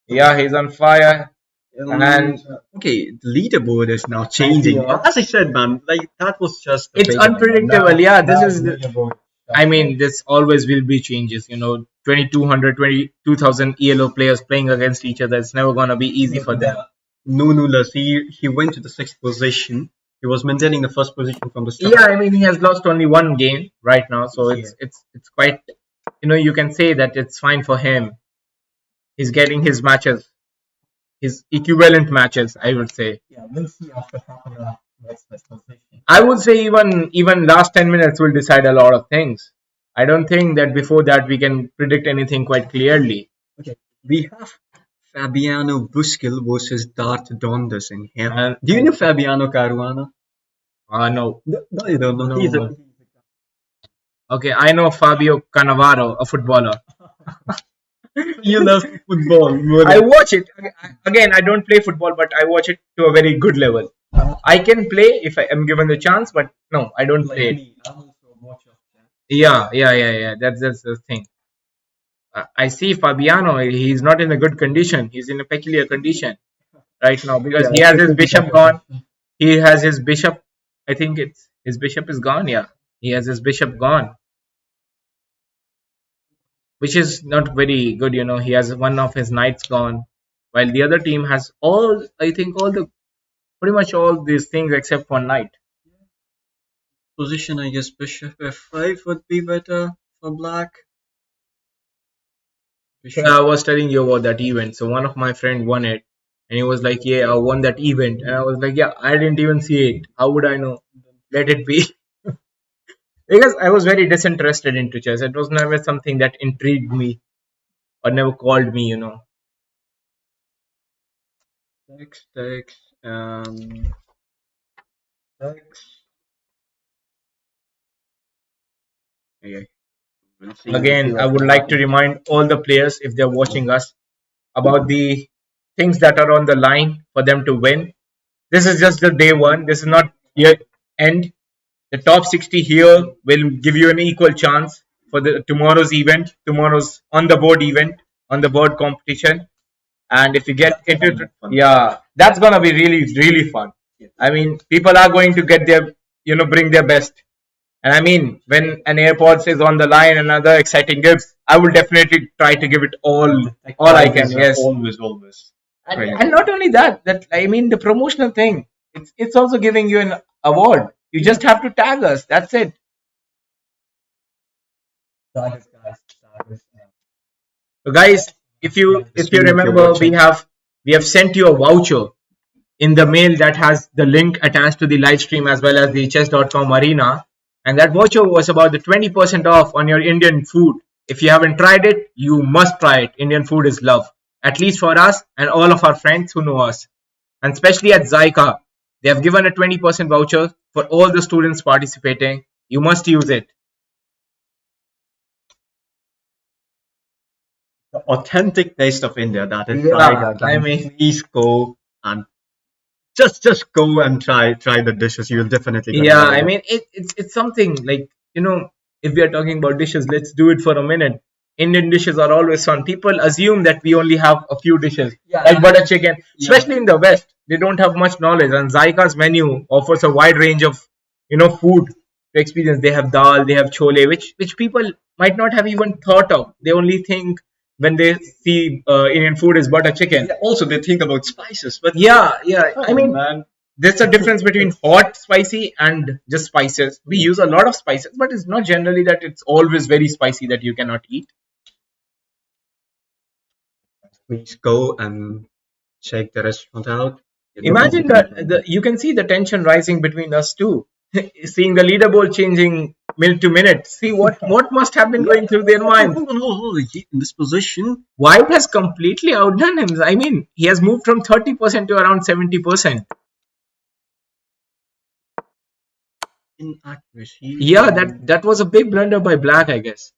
Yeah, he's on fire. And Okay, the leaderboard is now changing. As I said, man, like that was just a it's big unpredictable. Yeah, this now is. leaderboard. I mean, this always will be changes. 2,200, 22,000 ELO players playing against each other. It's never gonna be easy for them. Nunulas, he went to the 6th position. He was maintaining the 1st position from the start. Yeah, I mean, he has lost only one game right now, so it's quite. You can say that it's fine for him. He's getting his matches, his equivalent matches, I would say. Yeah, we'll see after half an hour what's the position. I would say even last 10 minutes will decide a lot of things. I don't think that before that we can predict anything quite clearly. Okay, we have Fabiano Busquil versus Dart Dondas in here. And Do you know Fabiano Caruana? no. No, you don't know. No. Okay, I know Fabio Cannavaro, a footballer. You love football. I watch it. Again, I don't play football, but I watch it to a very good level. I can play if I am given the chance, but no, I don't play it. Yeah. That's the thing. I see Fabiano. He's not in a good condition. He's in a peculiar condition right now because he has his bishop gone. He has his bishop. I think his bishop is gone. Yeah, he has his bishop gone, which is not very good. He has one of his knights gone, while the other team has I think pretty much all these things except one knight. Position, I guess bishop f5 would be better for black. I was telling you about that event. So one of my friend won it, and he was like, "Yeah, I won that event," and I was like, "Yeah, I didn't even see it. How would I know? Let it be." Because I was very disinterested into chess. It was never something that intrigued me or never called me. Takes, takes. Okay. Again, I would like to remind all the players, if they're watching us, about the things that are on the line for them to win. This is just the day one. This is not yet end. The top 60 here will give you an equal chance for tomorrow's event, tomorrow's on the board event, on the board competition. And if you get into, yeah, that's gonna be really, really fun. I mean, people are going to get bring their best. And I mean, when an AirPods is on the line and other exciting gifts, I will definitely try to give it all I can. Yes, always. and not only that, I mean the promotional thing. It's also giving you an award. You just have to tag us. That's it. So guys, if you remember, we have sent you a voucher in the mail that has the link attached to the live stream as well as the chess.com arena. And that voucher was about the 20% off on your Indian food. If you haven't tried it, you must try it. Indian food is love, at least for us and all of our friends who know us. And especially at Zyka, they have given a 20% voucher for all the students participating. You must use it. The authentic taste of India, that is Yeah, I mean, please go and just go and try the dishes. You'll definitely yeah, I mean, it's something like, if we are talking about dishes, let's do it for a minute. Indian dishes are always fun. People assume that we only have a few dishes, like butter chicken, especially in the West. They don't have much knowledge, and Zyka's menu offers a wide range of, food to experience. They have dal, they have chole, which people might not have even thought of. They only think when they see Indian food is butter chicken. Also, they think about spices, but Yeah. I mean, man, there's a difference between hot, spicy, and just spices. We use a lot of spices, but it's not generally that it's always very spicy that you cannot eat. please go and check the restaurant out. Imagine that you can see the tension rising between us too. Seeing the leaderboard changing minute to minute. See what must have been going through their mind. Hold on. In this position, White has completely outdone him. I mean, he has moved from 30% to around 70%. inaccuracy. Yeah, that was a big blunder by Black, I guess.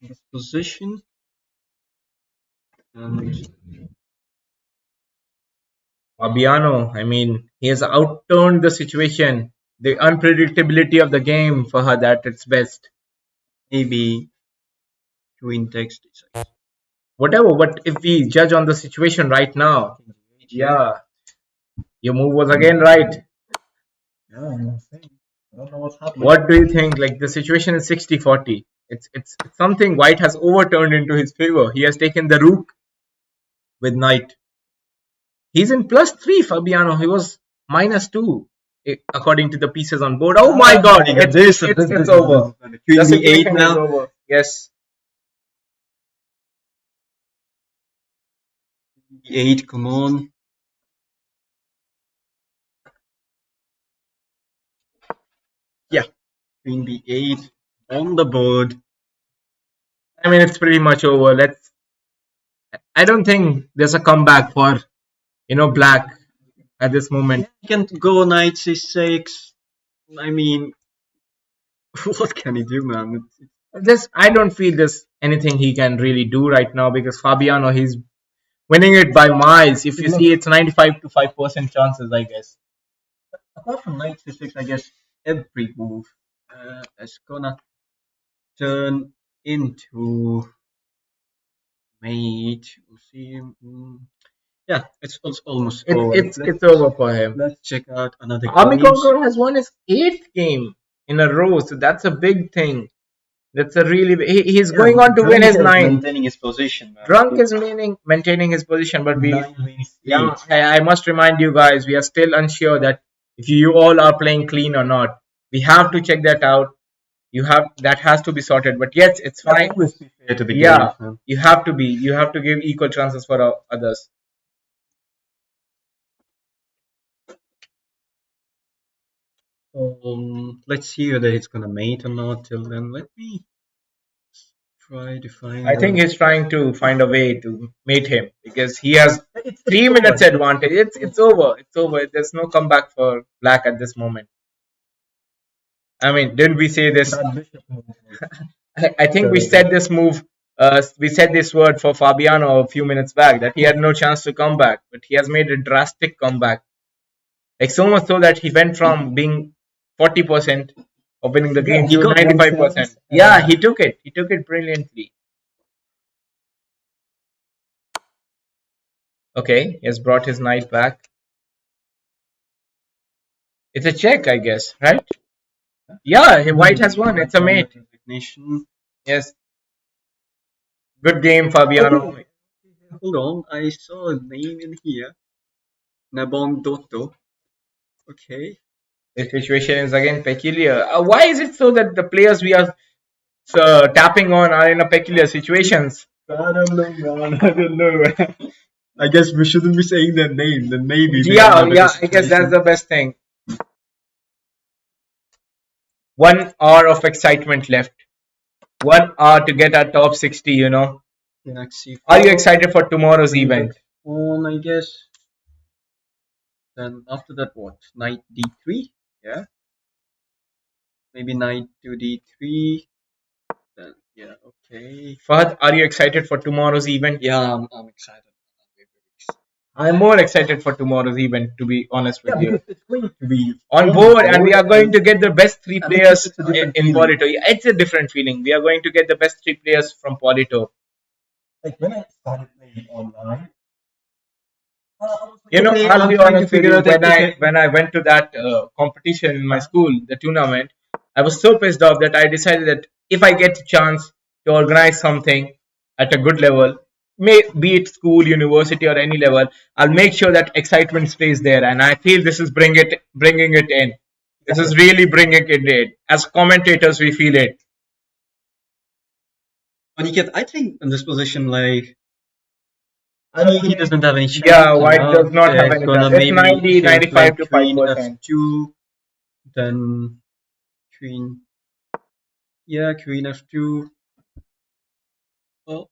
In this position, and Fabiano, I mean, he has outturned the situation. The unpredictability of the game for her at its best. maybe queen takes d6. Whatever, but if we judge on the situation right now, yeah, your move was again right. Yeah, I'm saying. I don't know what's happening. What do you think? Like the situation is 60-40. It's something White has overturned into his favor. He has taken the rook with knight. He's in +3, Fabiano. He was -2 according to the pieces on board. Oh my God! It's over. Queen The b8 situation is now. over. Yes. b8, come on. Yeah, queen b8 on the board. I mean, it's pretty much over. I don't think there's a comeback for Black at this moment. He can go knight c6. I mean, what can he do, man? I don't feel there's anything he can really do right now because Fabiano, he's winning it by miles. If you see, it's 95 to 5% chances, I guess. Apart from knight c6, I guess every move is gonna turn into mate. We'll see. Yeah, it's almost over. It's over for him. Let's check out another Army games. Conqueror has won his 8th game in a row, so that's a big thing. That's a really he's going on to win his 9th. Maintaining his position. Man. Drunk is meaning maintaining his position, but Yeah, I must remind you guys, we are still unsure that if you all are playing clean or not. We have to check that out. That has to be sorted. But yes, it's fine. Always be fair to the Yeah, game, man. you have to be. You have to give equal chances for others. Let's see whether it's gonna mate or not. Till then, let me try to find. I think he's trying to find a way to mate him because he has 3 minutes advantage. It's over. It's over. There's no comeback for Black at this moment. I mean, didn't we say this? I think we said this move. We said this word for Fabiano a few minutes back that he had no chance to come back, but he has made a drastic comeback. Like so much so that he went from being 40% of winning the game to 95%. Yeah, he took it. He took it brilliantly. Okay, he has brought his knight back. It's a check, I guess, right? Yeah, White has won. It's a mate. Yes. Good game, Fabiano. Hold on, I saw a name in here. Nabong Dotto. Okay. The situation is again peculiar. Why is it so that the players we are tapping on are in a peculiar situations? I don't know, man. I don't know. I guess we shouldn't be saying their name. Then maybe. Yeah. I guess that's the best thing. 1 hour of excitement left. 1 hour to get our top 60. Are you excited for tomorrow's event? I guess. Then after that, what? Knight d3. Yeah. Maybe knight to d3. Then yeah. Okay. Fahad, are you excited for tomorrow's event? Yeah, I'm excited. I'm more excited for tomorrow's event, to be honest with you. It's going to be on board, and we are going to get the best 3 players in Polito. It's a different feeling. We are going to get the best 3 players from Polito. Like when I started playing online, I'll be honest with you, when I went to that competition in my school, the tournament, I was so pissed off that I decided that if I get a chance to organize something at a good level, be it school, university, or any level, I'll make sure that excitement stays there. And I feel this is bringing it in. This is really bringing it in. As commentators, we feel it. Aniket, I think in this position, like, I mean, he doesn't have any chance Yeah, to white does know. not have It's any chance. gonna It's maybe 90, he'll play 95 to queen 5%. f2, then queen, yeah, queen f2. Oh,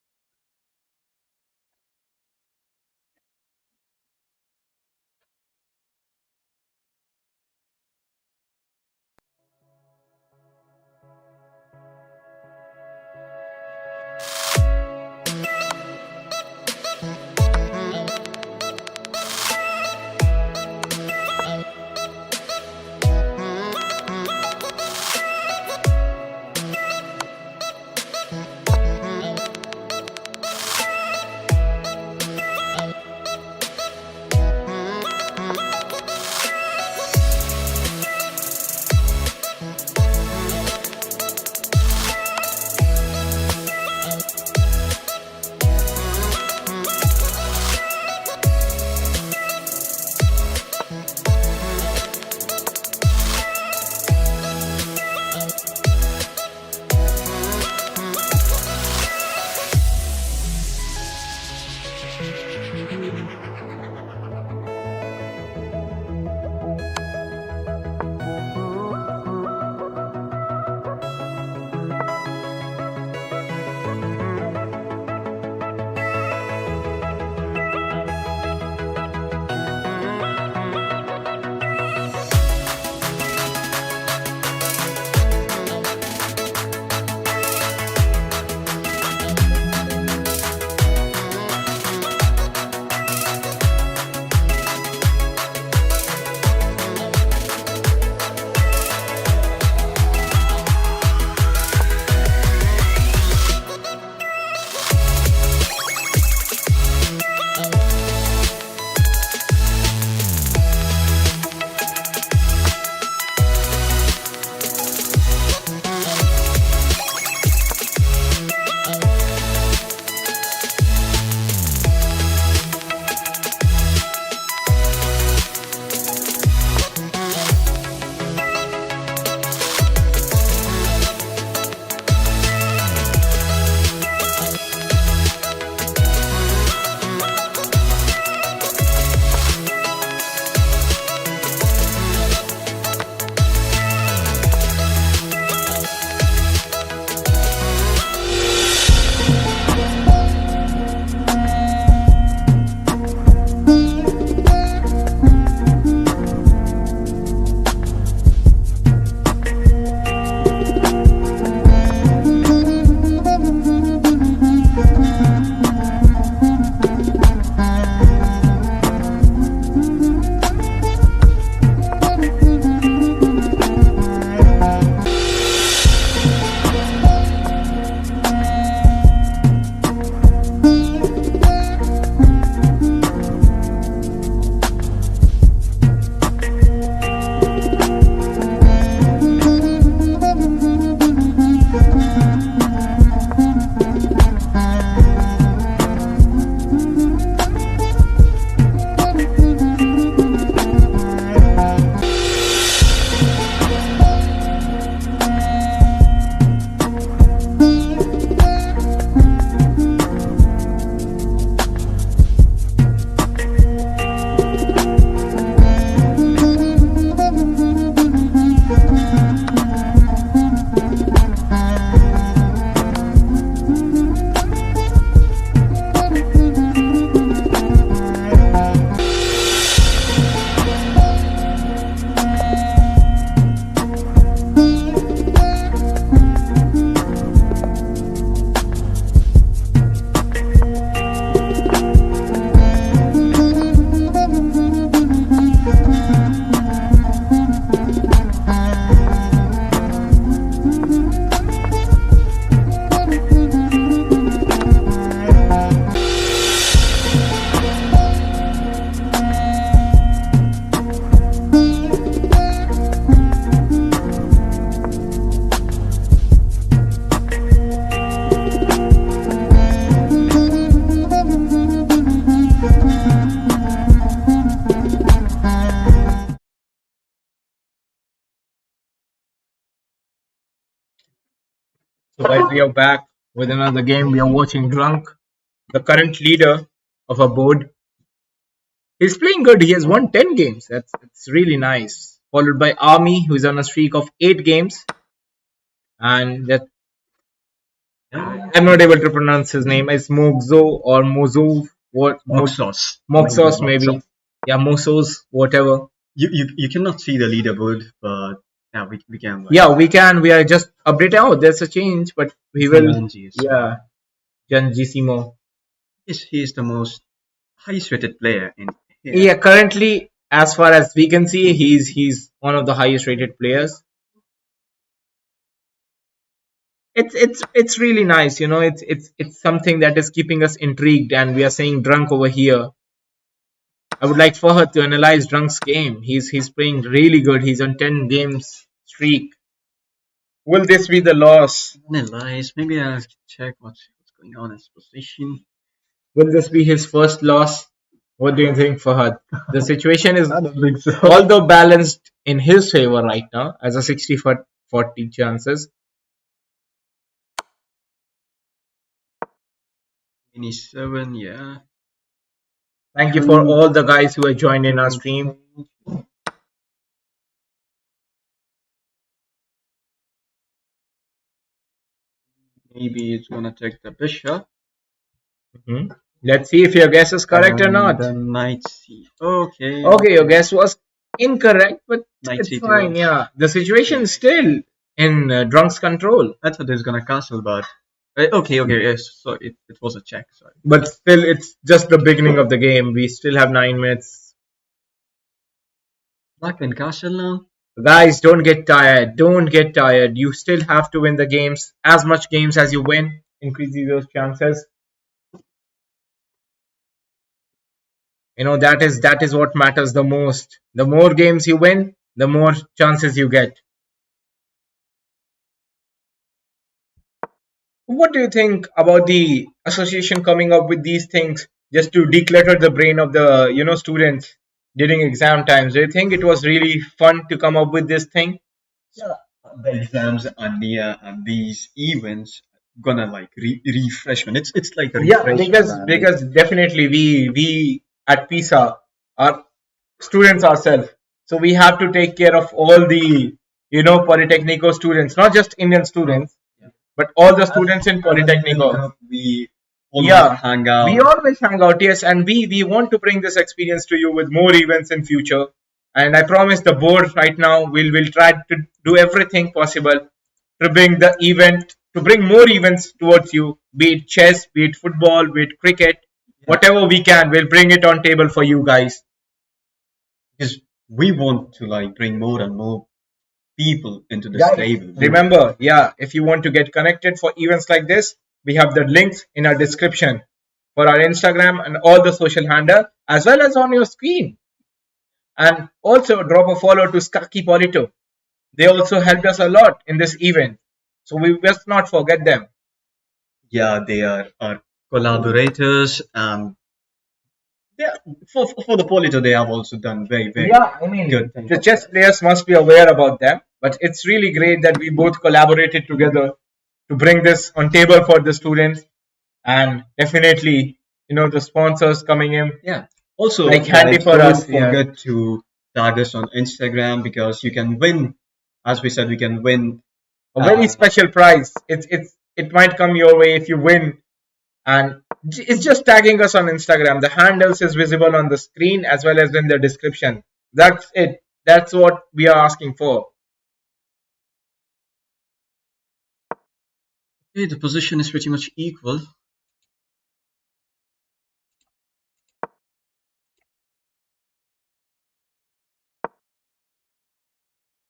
So guys, we are back with another game. We are watching Drunk, the current leader. of a board. He's playing good. He has won 10 games. That's really nice. Followed by Army, who's on a streak of 8 games. And that I'm not able to pronounce his name. It's Mogzo or Mozo. What? Moxos. Maybe Moxos, Moxos. maybe. Yeah, Mosos, whatever. You cannot see the leaderboard, but yeah, we can like Yeah, we can. We are just updating. Oh, there's a change, but we will. Giannis. Yeah, Janjisimo. He is the most highest rated player in here. Yeah, currently, as far as we can see, he's one of the highest rated players. It's really nice, you know. It's something that is keeping us intrigued, and we are saying drunk over here. I would like for her to analyze Drunk's game. He's playing really good. He's on 10 games streak. Will this be the loss? Analyze. Maybe I'll check what's going on in his position. Will this be his first loss? What do you think, Fahad? The situation is, I don't think so. although balanced in his favor right now, as a 60-40 chances. 27, yeah. Thank you for all the guys who have joined in our stream. Maybe it's gonna take the bishop. Mhm. Let's see if your guess is correct or not. The knight c. Okay. Okay, your guess was incorrect, but Knight it's c2. fine. Yeah, the situation is still in Drunk's control, I thought he was gonna castle, but okay, yes. So it was a check. Sorry. but still, it's just the beginning of the game. We still have 9 minutes. Black and castle now. Guys, don't get tired. Don't get tired. You still have to win the games. As much games as you win increases those chances. You know, that is what matters the most. The more games you win, the more chances you get. What do you think about the association coming up with these things just to declutter the brain of the students during exam times? Do you think it was really fun to come up with this thing? Yeah, the exams and these events gonna like refreshment. It's like a Yeah, refreshment. because definitely we at PISA are students ourselves, so we have to take care of all the Polytechnico students, not just Indian students, but all the students in Polytechnico. We always Yeah, hang out. we always hang out, yes, and we want to bring this experience to you with more events in future. And I promise the board right now will try to do everything possible to bring the event to bring more events towards you, be it chess, be it football, be it cricket, whatever we can, we'll bring it on table for you guys. Because we want to like bring more and more people into this Guys, table. remember, yeah, if you want to get connected for events like this, we have the links in our description for our Instagram and all the social handle, as well as on your screen. And also drop a follow to Skaki Polito. They also helped us a lot in this event. So we must not forget them. Yeah, they are our collaborators, and for the Polito, they have also done very Yeah, I mean, good things. the chess players must be aware about them. But it's really great that we both collaborated together to bring this on table for the students. And definitely, the sponsors coming in. Yeah. Also, Like handy for don't us, yeah. forget to tag us on Instagram because you can win. As we said, we can win A very special prize. It might come your way if you win, and it's just tagging us on Instagram. The handles is visible on the screen as well as in the description. That's it. That's what we are asking for. Okay, the position is pretty much equal.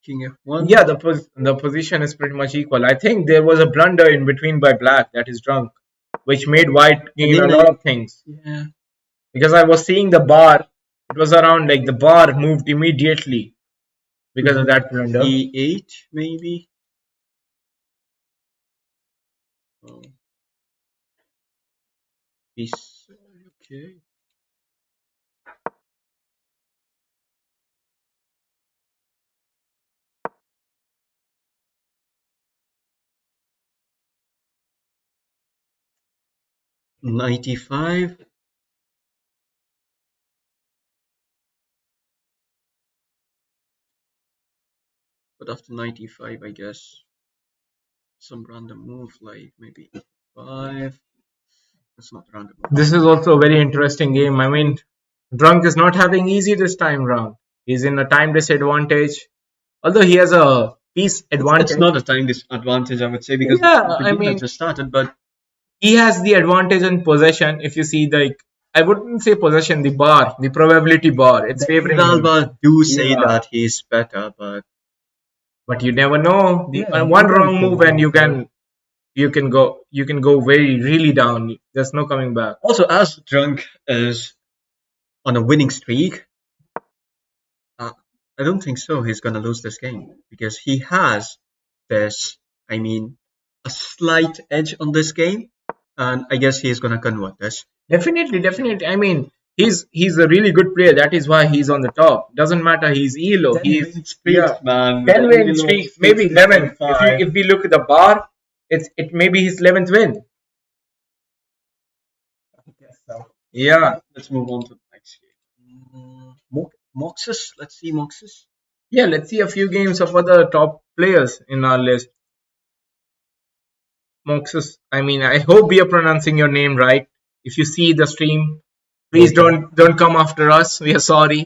King F1. Yeah, the position is pretty much equal. I think there was a blunder in between by black, that is drunk, which made white gain a lot of things. Yeah. Because I was seeing the bar, it was around like the bar moved immediately because of that blunder. E8 maybe. Oh. Okay. '95. But after 95, I guess some random move like maybe 5. It's not random. This is also a very interesting game. I mean, Drunk is not having easy this time round. He's in a time disadvantage. Although he has a piece It's advantage. not a time disadvantage, I would say, because Yeah, the I game has mean, just started. But he has the advantage in possession. If you see the, I wouldn't say possession, the bar, the probability bar, it's the favoring him. Hidalgo do say Yeah, that he's better, but but you never know. The yeah, you one never wrong move can and know. you can go very really down. There's no coming back. Also, as Drunk is on a winning streak, uh, I don't think so. He's gonna lose this game because he has this. I mean, a slight edge on this game, and I guess he's gonna convert this. Definitely, definitely. I mean, he's a really good player. That is why he's on the top. Doesn't matter. He's ELO. 10 He's win streaks, yeah, man. With 10 an win elo of streak, maybe 11. Five. If we look at the bar, it maybe his 11th win. I guess so. Yeah, Let's move on to the next game. Moxus. Let's see Moxus. yeah. Let's see a few games of other top players in our list. Moxus. I mean, I hope we are pronouncing your name right. If you see the stream, please don't come after us. We are sorry.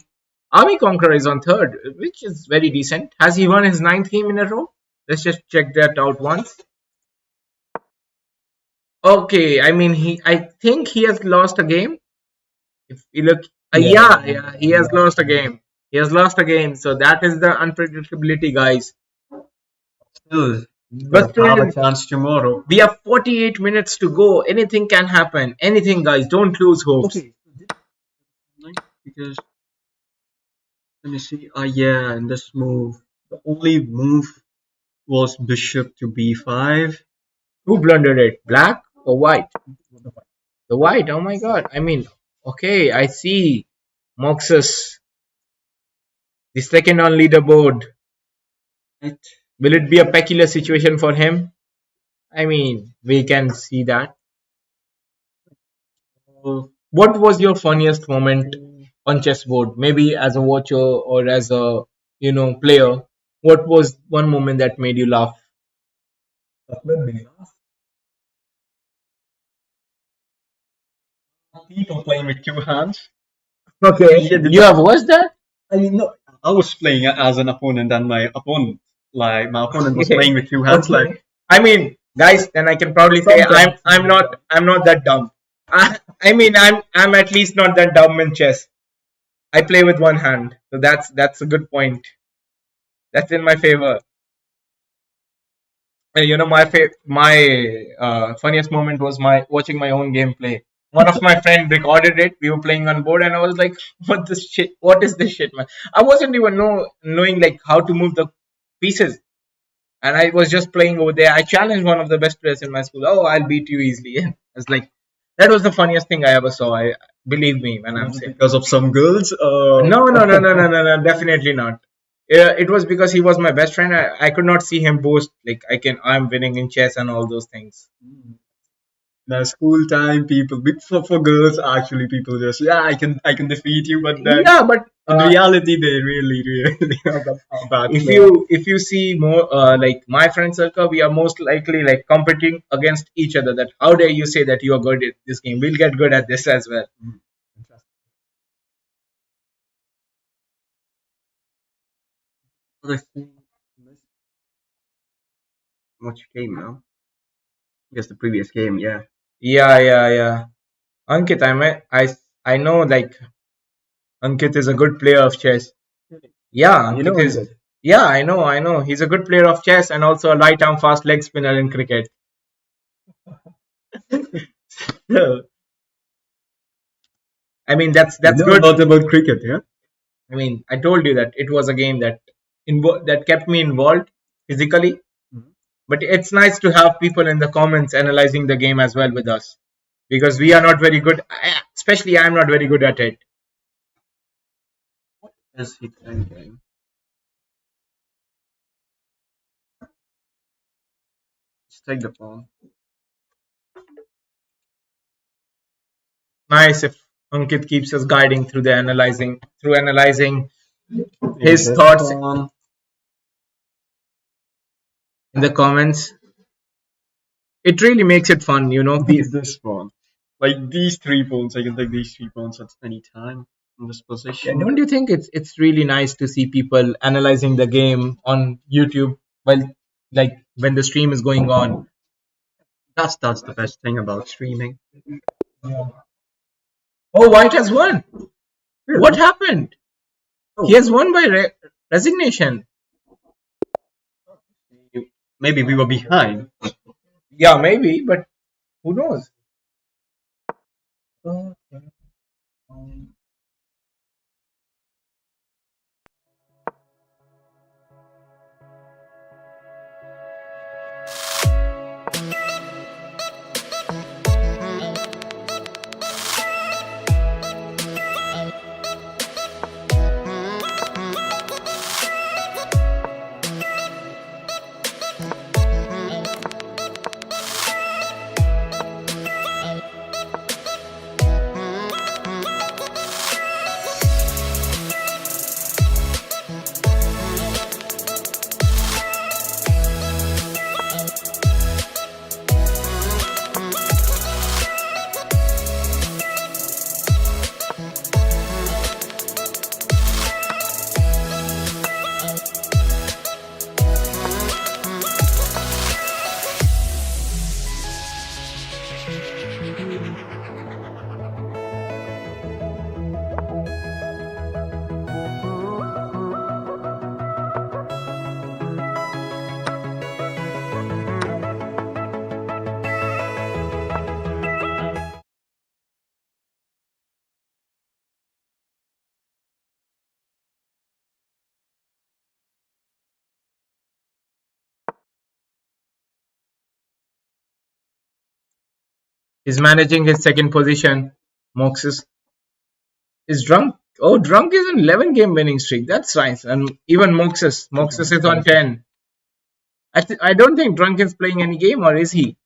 Army Conqueror is on third, which is very decent. Has he won his ninth game in a row? Let's just check that out once. Okay, I mean I think he has lost a game. If you look, yeah, he has lost a game. He has lost a game, so that is the unpredictability, guys. Still, But have a still, chance tomorrow. we have 48 minutes to go. Anything can happen. Anything, guys. Don't lose hopes. Okay. Because let me see. Yeah, in this move, the only move was bishop to b5. Who blundered it? Black or white? The white. Oh my god. I mean, okay, I see. Moxus, the second on leaderboard. Right. Will it be a peculiar situation for him? I mean, we can see that. What was your funniest moment on chessboard? Maybe as a watcher or as a player. What was one moment that made you laugh? That made me laugh. People playing with two hands. Okay, Yeah, you have watched that? I mean, no, I was playing as an opponent, and my opponent was Okay. playing with two hands. Okay. Like, I mean, guys, then I can probably say I'm not that dumb. I mean I'm at least not that dumb in chess. I play with one hand, so that's a good point. That's in my favor. My funniest moment was my watching my own gameplay. One of my friend recorded it. We were playing on board, and I was like, "What this shit? What is this shit, man?" I wasn't even knowing like how to move the pieces, and I was just playing over there. I challenged one of the best players in my school. Oh, I'll beat you easily. It's like that was the funniest thing I ever saw. I believe me when I'm saying. because of some girls. No, definitely not. It was because he was my best friend. I could not see him boast like I'm winning in chess and all those things. The school time people for girls actually people just I can defeat you, but then Yeah, but in reality they really are bad if players. you see more like my friend circle, we are most likely like competing against each other. That how dare you say that you are good at this game? We'll get good at this as well. What I think much game now. I guess the previous game, yeah. Yeah. Ankit, I know like Ankit is a good player of chess. Yeah, You know Ankit is. Yeah, I know. He's a good player of chess and also a light arm fast leg spinner in cricket. I mean, that's you know good. a lot about cricket, yeah? I mean, I told you that it was a game that kept me involved physically. Mhm. But it's nice to have people in the comments analyzing the game as well with us because we are not very good. Especially, I'm not very good at it. Is he thinking? Let's take the pawn. Nice if Ankit keeps us guiding through analyzing Take his this thoughts. pawn. in the comments. It really makes it fun, This one. Like these 3 pawns, I can take these 3 pawns at any time in this Yeah, position. don't you think it's really nice to see people analyzing the game on YouTube while like when the stream is going on? That's the best thing about streaming. Oh, White has won. What Really? happened? He Oh, has won by resignation. maybe we were behind. Yeah, maybe, but who knows? He's managing his second position. Mox is drunk. Oh, drunk is an 11 game winning streak. That's nice. And even Moxes is on 10. I don't think Drunk is playing any game, or is he?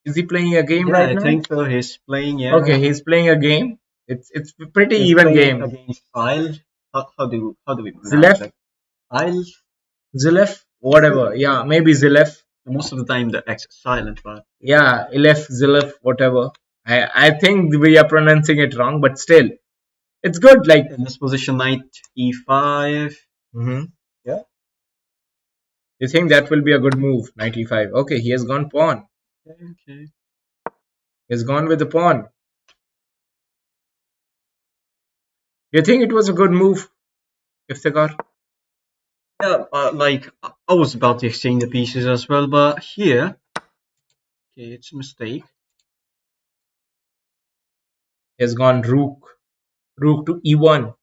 Is he playing a game Yeah, right I now? think so. He's playing, Okay, yeah. he's playing a game. It's a pretty He's even playing game. against Isle. How do we pronounce Zilef, it? Isle. Zilef, whatever. Yeah, maybe Zilef. Most of the time the X is silent, but Yeah, Ilef, Zilef, whatever. I think we are pronouncing it wrong, but still, it's good. Like, in this position, knight e5. yeah, you think that will be a good move? 95. Okay, he has gone pawn. Okay. He has gone with the pawn. You think it was a good move, Iftikhar? Yeah, like I was about to exchange the pieces as well, but here, okay, it's a mistake. He has gone rook to e1.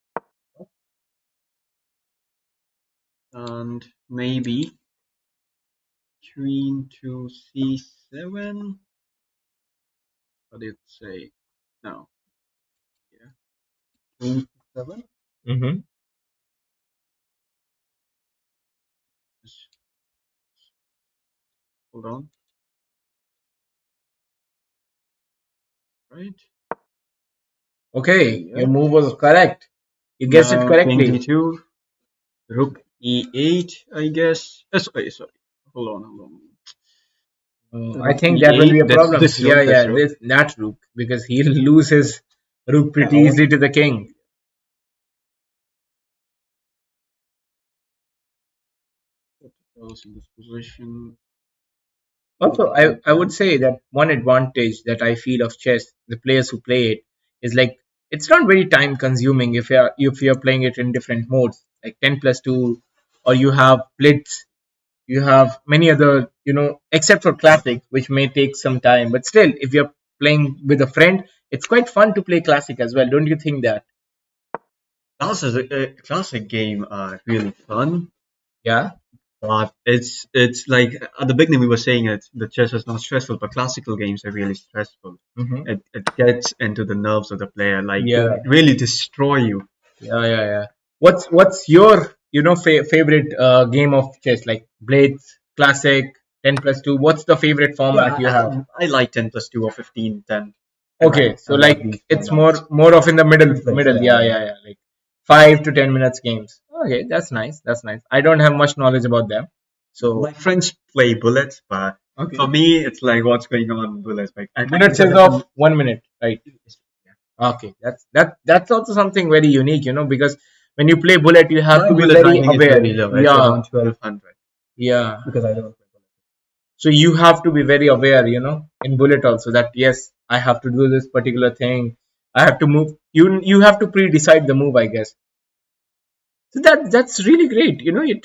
And maybe queen to c7. What did it say? No. Yeah. Queen c7. Mm-hmm. Hold on. Right. Okay, your Yeah. move was correct. You guessed it Now king correctly. d2, rook e8, I guess. Sorry. Hold on. I Rook think that will be e8. a That's problem. this Yeah, rook. yeah, This rook. that rook because he'll lose his rook Yeah, pretty easily to the king. else in this position. Also, I would say that one advantage that I feel of chess, the players who play it, is like it's not very time consuming if you're playing it in different modes, like 10 plus 2, or you have blitz, you have many other, except for classic, which may take some time. But still, if you're playing with a friend, it's quite fun to play classic as well. Don't you think that? Classic game are really fun. Yeah. But it's like at the beginning we were saying it. The chess is not stressful, but classical games are really stressful. Hmm. It gets into the nerves of the player, like Yeah. really destroy you. Yeah. What's your favorite game of chess, like blades, classic, 10 plus 2? What's the favorite Yeah, format you have? I like 10 plus 2 or 15 10. Okay, I so like like these it's more formats. more of in the middle Replays, middle. yeah, Yeah, yeah. yeah. Like 5 to 10 minutes games. Okay, that's nice. That's nice. I don't have much knowledge about them. So My friends play bullets, but okay, for me, it's like what's going on with bullets. Like I think bullets is of 1 minute, right? Okay, that's also something very unique, because when you play bullet, you have my to be bullet very ranking is aware. very low. It's Yeah, around 1200 yeah. because I don't play bullet. So you have to be very aware, in bullet also that yes, I have to do this particular thing. I have to move. You have to pre-decide the move, I guess. So that's really great.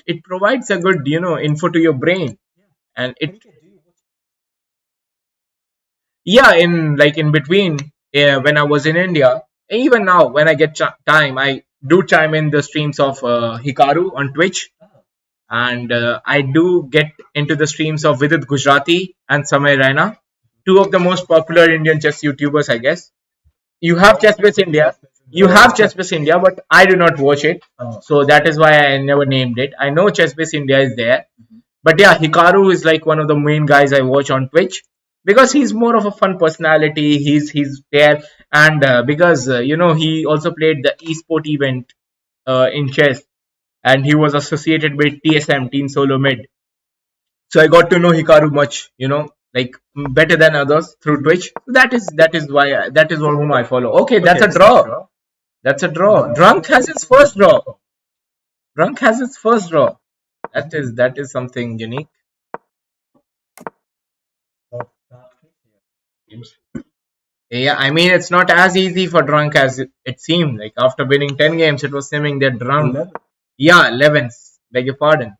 It provides a good, info to your brain, and it yeah, in between, when I was in India, even now when I get time, I do chime in the streams of Hikaru on Twitch, and I do get into the streams of Vidit Gujarati and Samay Raina, two of the most popular Indian chess YouTubers, I guess. You have Chessbase India, but I do not watch it, so that is why I never named it. I know Chessbase India is there, but yeah, Hikaru is like one of the main guys I watch on Twitch because he's more of a fun personality. He's there, and because he also played the esport event in chess, and he was associated with TSM Team Solo Mid. So I got to know Hikaru much, like better than others through Twitch. That is why that is whom I follow. Okay, that's a draw. That's a draw. Drunk has his first draw. Drunk has his first draw. That is something unique. Yeah, I mean it's not as easy for Drunk as it seemed. Like after winning 10 games, it was seeming that Drunk. 11? Yeah, 11s. Beg your pardon.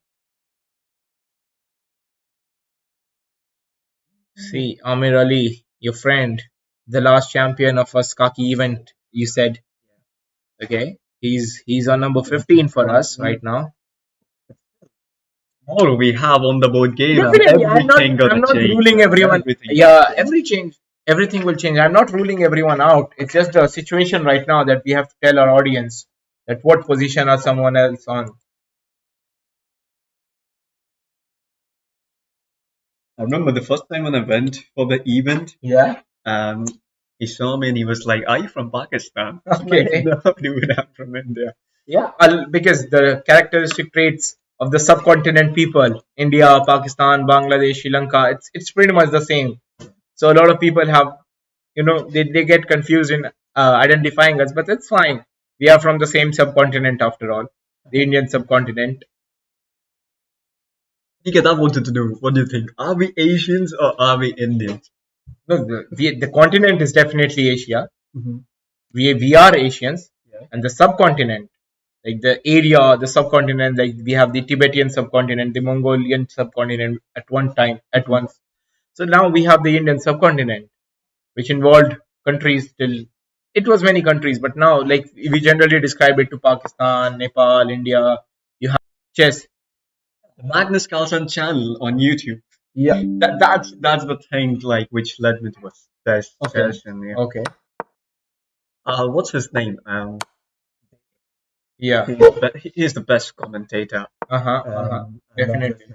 See, Amir Ali, your friend, the last champion of a Skaki event. You said, okay, he's on number 15 for us right now. Tomorrow we have on the board game and Definitely, I'm not. everything I'm gonna not change. ruling everyone. Everything Yeah, gonna change. everything will change. I'm not ruling everyone out. It's just a situation right now that we have to tell our audience that what position are someone else on. I remember the first time when I went for the event, Yeah. he saw me and he was like, "Are you from Pakistan?" Okay. No, dude, I'm from India. Yeah, because the characteristic traits of the subcontinent people, India, Pakistan, Bangladesh, Sri Lanka, it's pretty much the same. So a lot of people have, they get confused in identifying us, but it's fine. We are from the same subcontinent after all, the Indian subcontinent. Niket, I wanted to know, what do you think? Are we Asians or are we Indians? No, the continent is definitely Asia. Mhm. We are Asians, Yeah. and the subcontinent, like the area, the subcontinent, like we have the Tibetan subcontinent, the Mongolian subcontinent at one time, at once. So now we have the Indian subcontinent, which involved countries till it was many countries, but now like we generally describe it to Pakistan, Nepal, India. You have chess. The Magnus Carlsen channel on YouTube. Yeah. That's the thing like which led me to this Okay. session. Yeah. Okay. What's his name? Yeah. He's the best commentator. Uh huh. Uh huh. Definitely.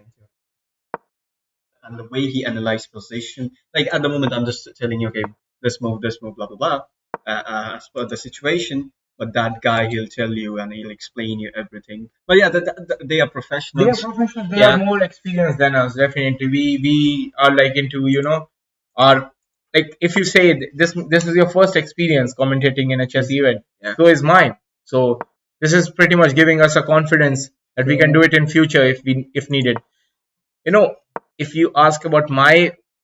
And the way he analyzed position, like at the moment, I'm just telling you, okay, this move, blah blah blah, as per the situation. But that guy, he'll tell you and he'll explain you everything. But yeah, they are They are professionals. professionals. They Yeah. are more experienced than us. Definitely, we are like into our like if you say this is your first experience commentating in a chess event, Yeah. so is mine. So this is pretty much giving us a confidence that we can do it in future if needed. You know, if you ask about my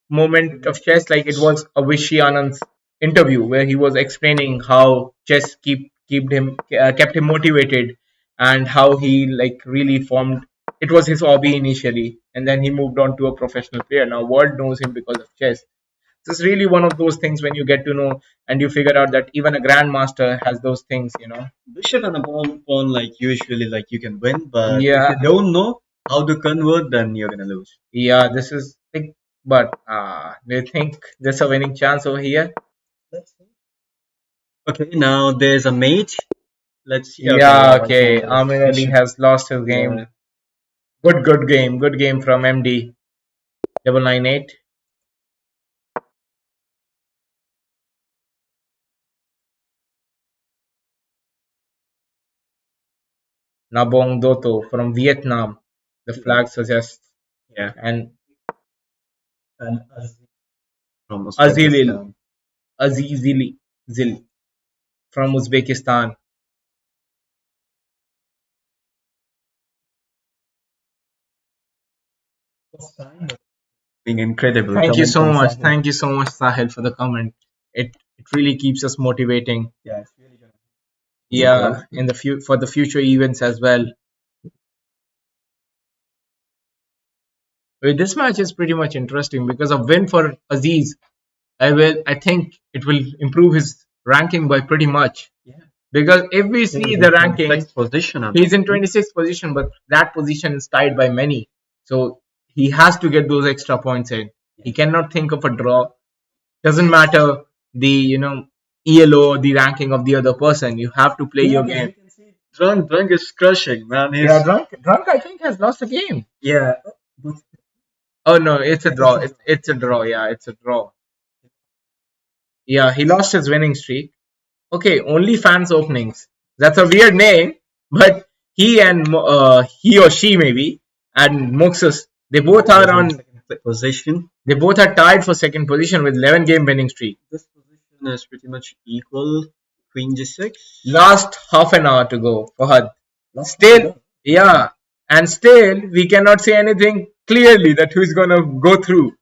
moment of chess, like it was a Vishy Anand's interview where he was explaining how chess kept him motivated and how he like really formed. It was his hobby initially, and then he moved on to a professional player. Now world knows him because of chess. This is really one of those things when you get to know and you figure out that even a grandmaster has those things. Bishop and a pawn, like usually, like you can win, but if Yeah, you don't know how to convert, then you're gonna lose. yeah. This is like, but do you think there's a winning chance over here? Let's see. Okay, now there's a mate. Let's see. Yeah, Okay, okay. Amir Ali has lost his game. yeah. Good game from MD 998. Nabong Doto from Vietnam. The flag suggests. Yeah. and And from Azilil, Uzbekistan. Azizili Zil from Uzbekistan. Being incredible Thank you comment so from much. Sahil. Thank you so much, Sahil, for the comment. It really keeps us motivating. Yeah, it's really good. Yeah, in the for the future events as well. This match is pretty much interesting because a win for Aziz, I think it will improve his ranking by pretty much. Yeah. Because if we see the ranking, Sixth position, I he's in believe. 26th position, but that position is tied by many. So he has to get those extra points in. He cannot think of a draw. Doesn't matter the ELO, the ranking of the other person. You have to play your game. Drunk is crushing, man. Yeah, drunk I think has lost a game. Yeah, but Oh no, it's a draw. It's a draw. Yeah, it's a draw. Yeah, he lost his winning streak. Okay, only fans openings. That's a weird name, but he or she maybe and Moxus, they both are on. second position. They both are tied for second position with 11 game winning streak. This position is pretty much equal. Queen G6. Last half an hour to go for Had. Last Still, yeah, and still we cannot say anything clearly that who's gonna go through.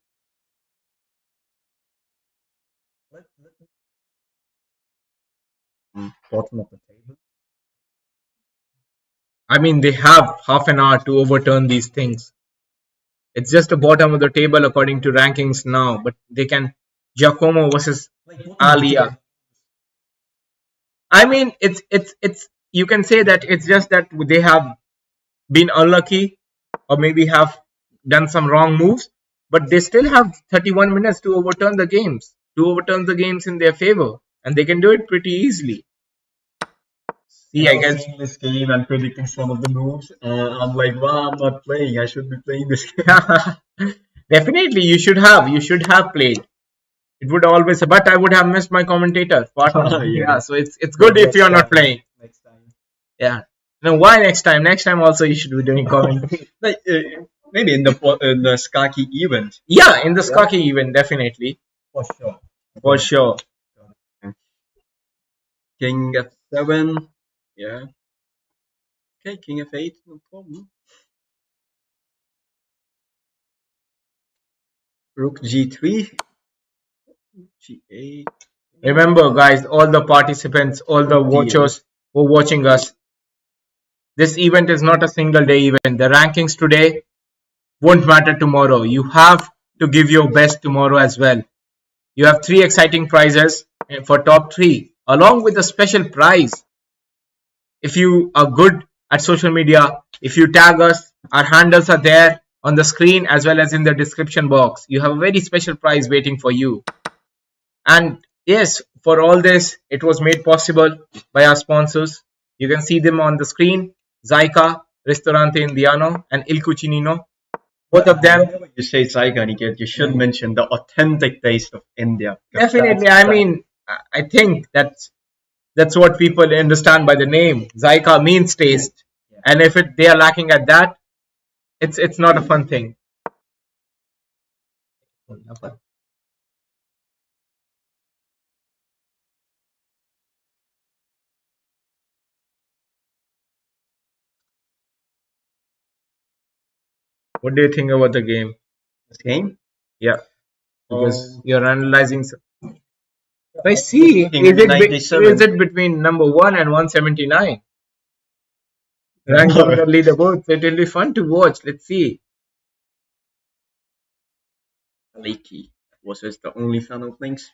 Bottom of the table. I mean, they have half an hour to overturn these things. It's just the bottom of the table according to rankings now, but they can Giacomo versus Alia. I mean, it's you can say that it's just that they have been unlucky or maybe have done some wrong moves, but they still have 31 minutes to overturn the games in their favor, and they can do it pretty easily. See, I guess Seeing this game and predicting some of the moves, I'm like, wow, I'm not playing. I should be playing this game. definitely you should have played. It would always, but I would have missed my commentator partner. Yeah, so it's good if you're not playing. Next time. Yeah. No, why next time? Next time also you should be doing commentary. Like, maybe in the Skaki event. Yeah, in the Skaki event, definitely. For sure. For sure. King F7. Yeah. Okay, King F8, no problem. Rook G3. G8. Remember, guys, all the participants, all the watchers who are watching us, this event is not a single day event. The rankings today won't matter tomorrow. You have to give your best tomorrow as well. You have 3 exciting prizes for top 3, along with a special prize. If you are good at social media, if you tag us, our handles are there on the screen as well as in the description box. You have a very special prize waiting for you. And yes, for all this, it was made possible by our sponsors. You can see them on the screen: Zaika, Ristorante Indiano, and Il Cucinino. Both of them. Whenever you say Saiga, Niket, you should mention the authentic taste of India. Definitely. I mean, I think that's what people understand by the name. Zaika means taste, and if they are lacking at that, it's not a fun thing. What do you think about the game? This game? Yeah, because you're analyzing. If I I see, was looking at 97. is it between number 1 and 179? Ranking the leaderboards. It will be fun to watch. Let's see. Leaky. Was this the only fan openings?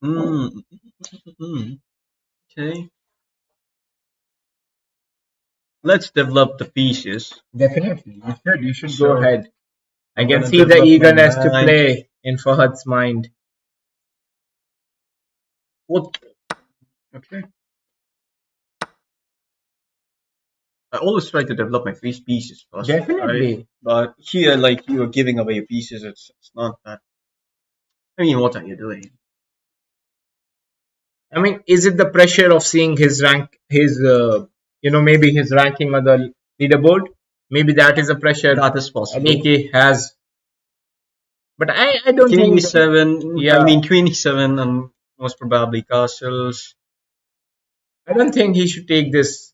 Hmm. Okay. Let's develop the pieces. Definitely, you should go Sure. ahead. I I'm can gonna see the develop my eagerness to mind. play in Fahad's mind. What? Okay. I always try to develop my face pieces first. Definitely. Right? But here, like, you are giving away your pieces. It's not that. I mean, what are you doing? I mean, is it the pressure of seeing his rank, maybe his ranking on the leaderboard. Maybe that is a pressure That is possible. AK has, but I don't King think. e7, I Yeah, mean Queen e7, and most probably castles. I don't think he should take this,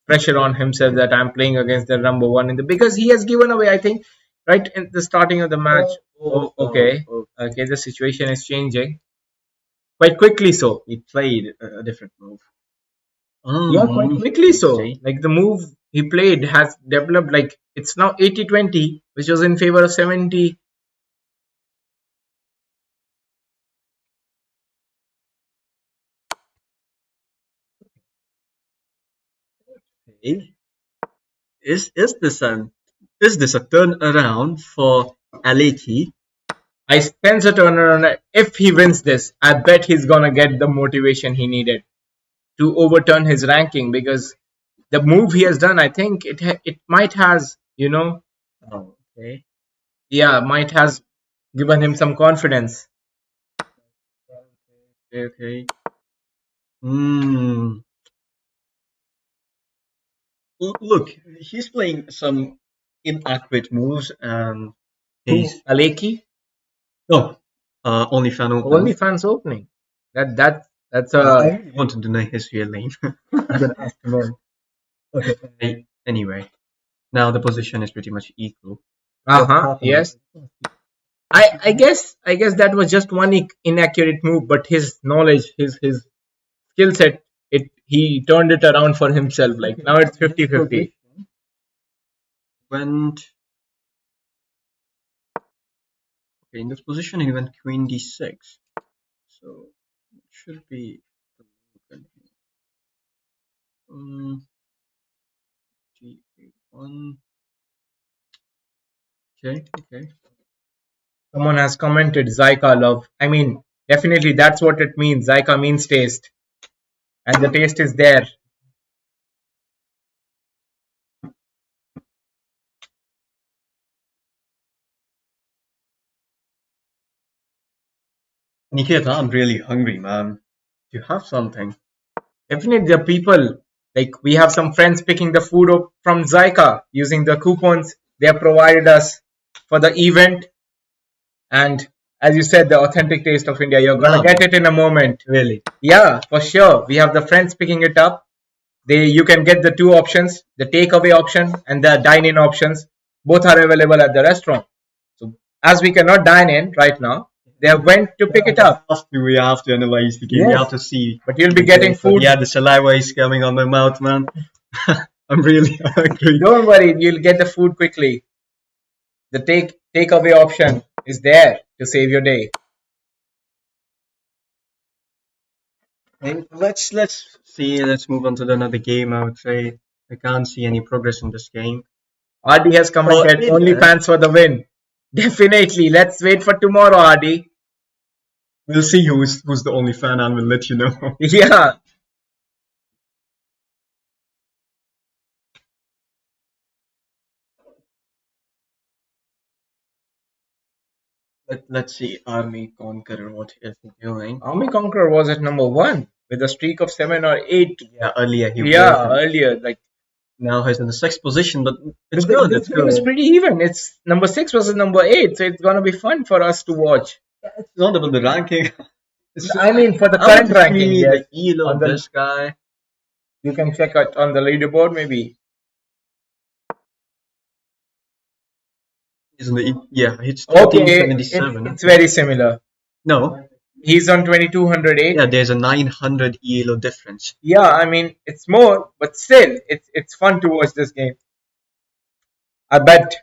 pressure on himself that I'm playing against the number one in the because he has given away. I think right in the starting of the match. Oh, okay, Oh. okay, the situation is changing quite quickly. So He played a different move. yeah, quite quickly. So Okay. like the move he played has developed. Like it's now 80-20, which was in favor of 70. Okay. Is this a turn around for Aleki? I sense a turnaround. If he wins this, I bet he's gonna get the motivation he needed to overturn his ranking because the move he has done, I think it might has Oh, okay. yeah, might has given him some confidence. Okay, okay. Hmm. Look, he's playing some inaccurate moves, and Who he's Aleki? no, only fan opening. OnlyFans opening. That's I a really wanted to know his real name. I'm gonna ask him on. Okay. Anyway, now the position is pretty much equal. What's happening? yes. I guess that was just one inaccurate move, but his knowledge, his skill set, he turned it around for himself. Like now it's This 50-50. position went okay. In this position, he went Queen d6, so it should be the move. G1. Okay, okay. Someone has commented Zyka love. I mean, definitely that's what it means. Zyka means taste, and the taste is there. Nikita, I'm really hungry, man. Do you have something? Definitely, the people like we have some friends picking the food up from Zyka using the coupons they have provided us for the event, and as you said, the authentic taste of India. You're gonna get Ramen, it in a moment. really. Yeah, for sure. We have the friends picking it up. You can get the two options, the takeaway option and the dine-in options. Both are available at the restaurant. So as we cannot dine in right now, they went to pick it up. We have to analyze the game. We have Yes, to see but you'll be the getting game. But food. yeah, the saliva is coming on my mouth, man. I'm really hungry. Don't worry, you'll get the food quickly. The takeaway option is there to save your day. And let's see. Let's move on to another game. I would say I can't see any progress in this game. RD has Oh, commented only idiot. fans for the win. Definitely. Let's wait for tomorrow, RD. We'll see who's the only fan, and we'll let you know. Yeah. Let's see. Army Conqueror, what is he doing? Army Conqueror was at number one with a streak of 7 or 8. Yeah, earlier he Yeah, wasn't. earlier. Like Now he's in the sixth position, but it's but good. this It's game is good. pretty even. It's number 6 versus number 8, so it's gonna be fun for us to watch. It's not about the ranking. I mean, for the I want current to ranking, see yes. the elo On of the this guy. You can check it on the leaderboard, maybe. He's in the yeah. It's Okay, 1377. it's very similar. No, He's on 2208. yeah. There's a 900 elo difference. Yeah, I mean it's more, but still, it's fun to watch this game. I bet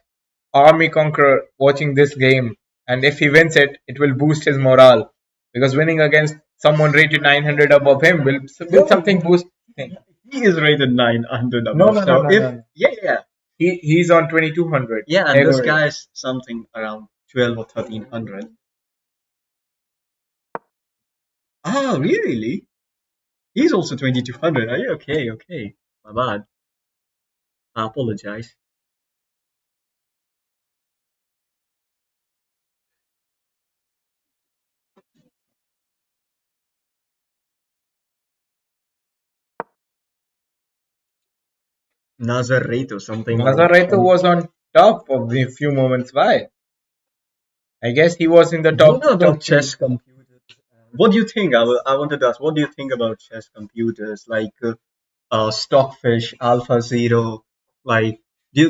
Army Conqueror watching this game, and if he wins it, it will boost his morale because winning against someone rated 900 above him will something boost him. He is rated 900 No, above. no, no, So no, if no. yeah, He's on 2200 yeah, and this average. guy is something around 12 or 1300. Ah, really? He's also 2200. Are you okay? Okay, my bad. I apologize. Nazareth or something Nazaretto on was on top of a few moments. Why? I guess he was in the do you know about top three. chess computers? What do you think? I wanted to ask, what do you think about chess computers like Stockfish, Alpha Zero? Like, do you,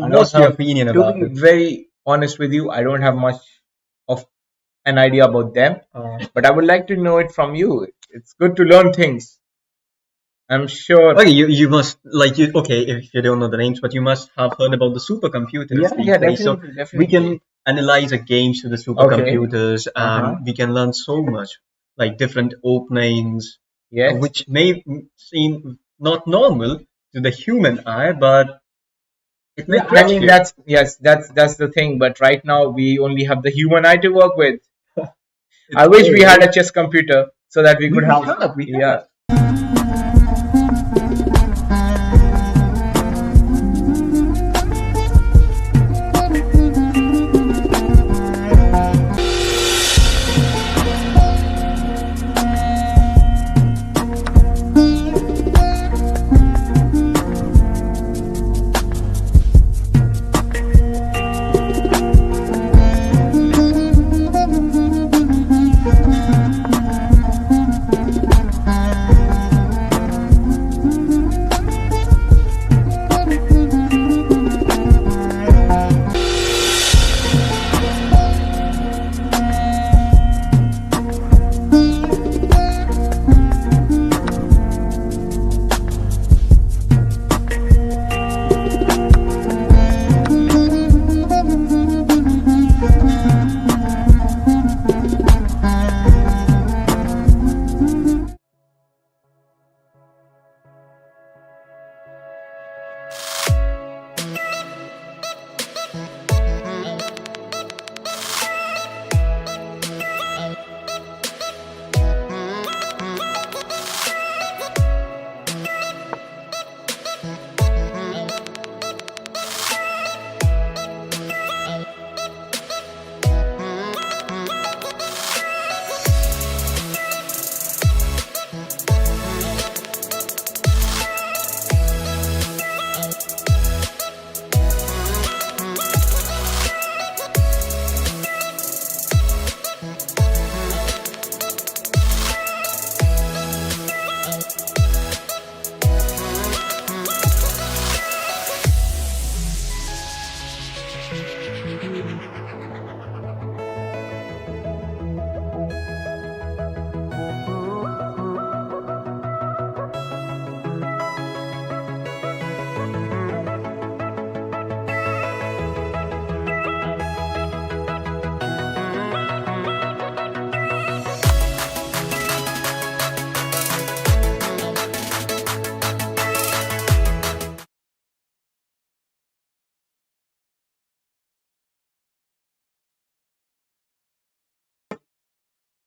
I don't what's your have, opinion to about be it? very honest with you, I don't have much of an idea about them, Uh, but I would like to know it from you. It's good to learn things. I'm sure. okay, you must like you. Okay, if you don't know the names, but you must have heard about the supercomputers Yeah, these yeah, days. So definitely, we definitely. can analyze the games to the Okay. supercomputers, Uh-huh. and we can learn so much, like different openings, Yes. which may seem not normal to the human eye, but it may Yeah, I catch mean you. that's yes, that's the thing. But right now we only have the human eye to work with. I It's wish there, we had right? a chess computer so that we could have. We Yeah. have.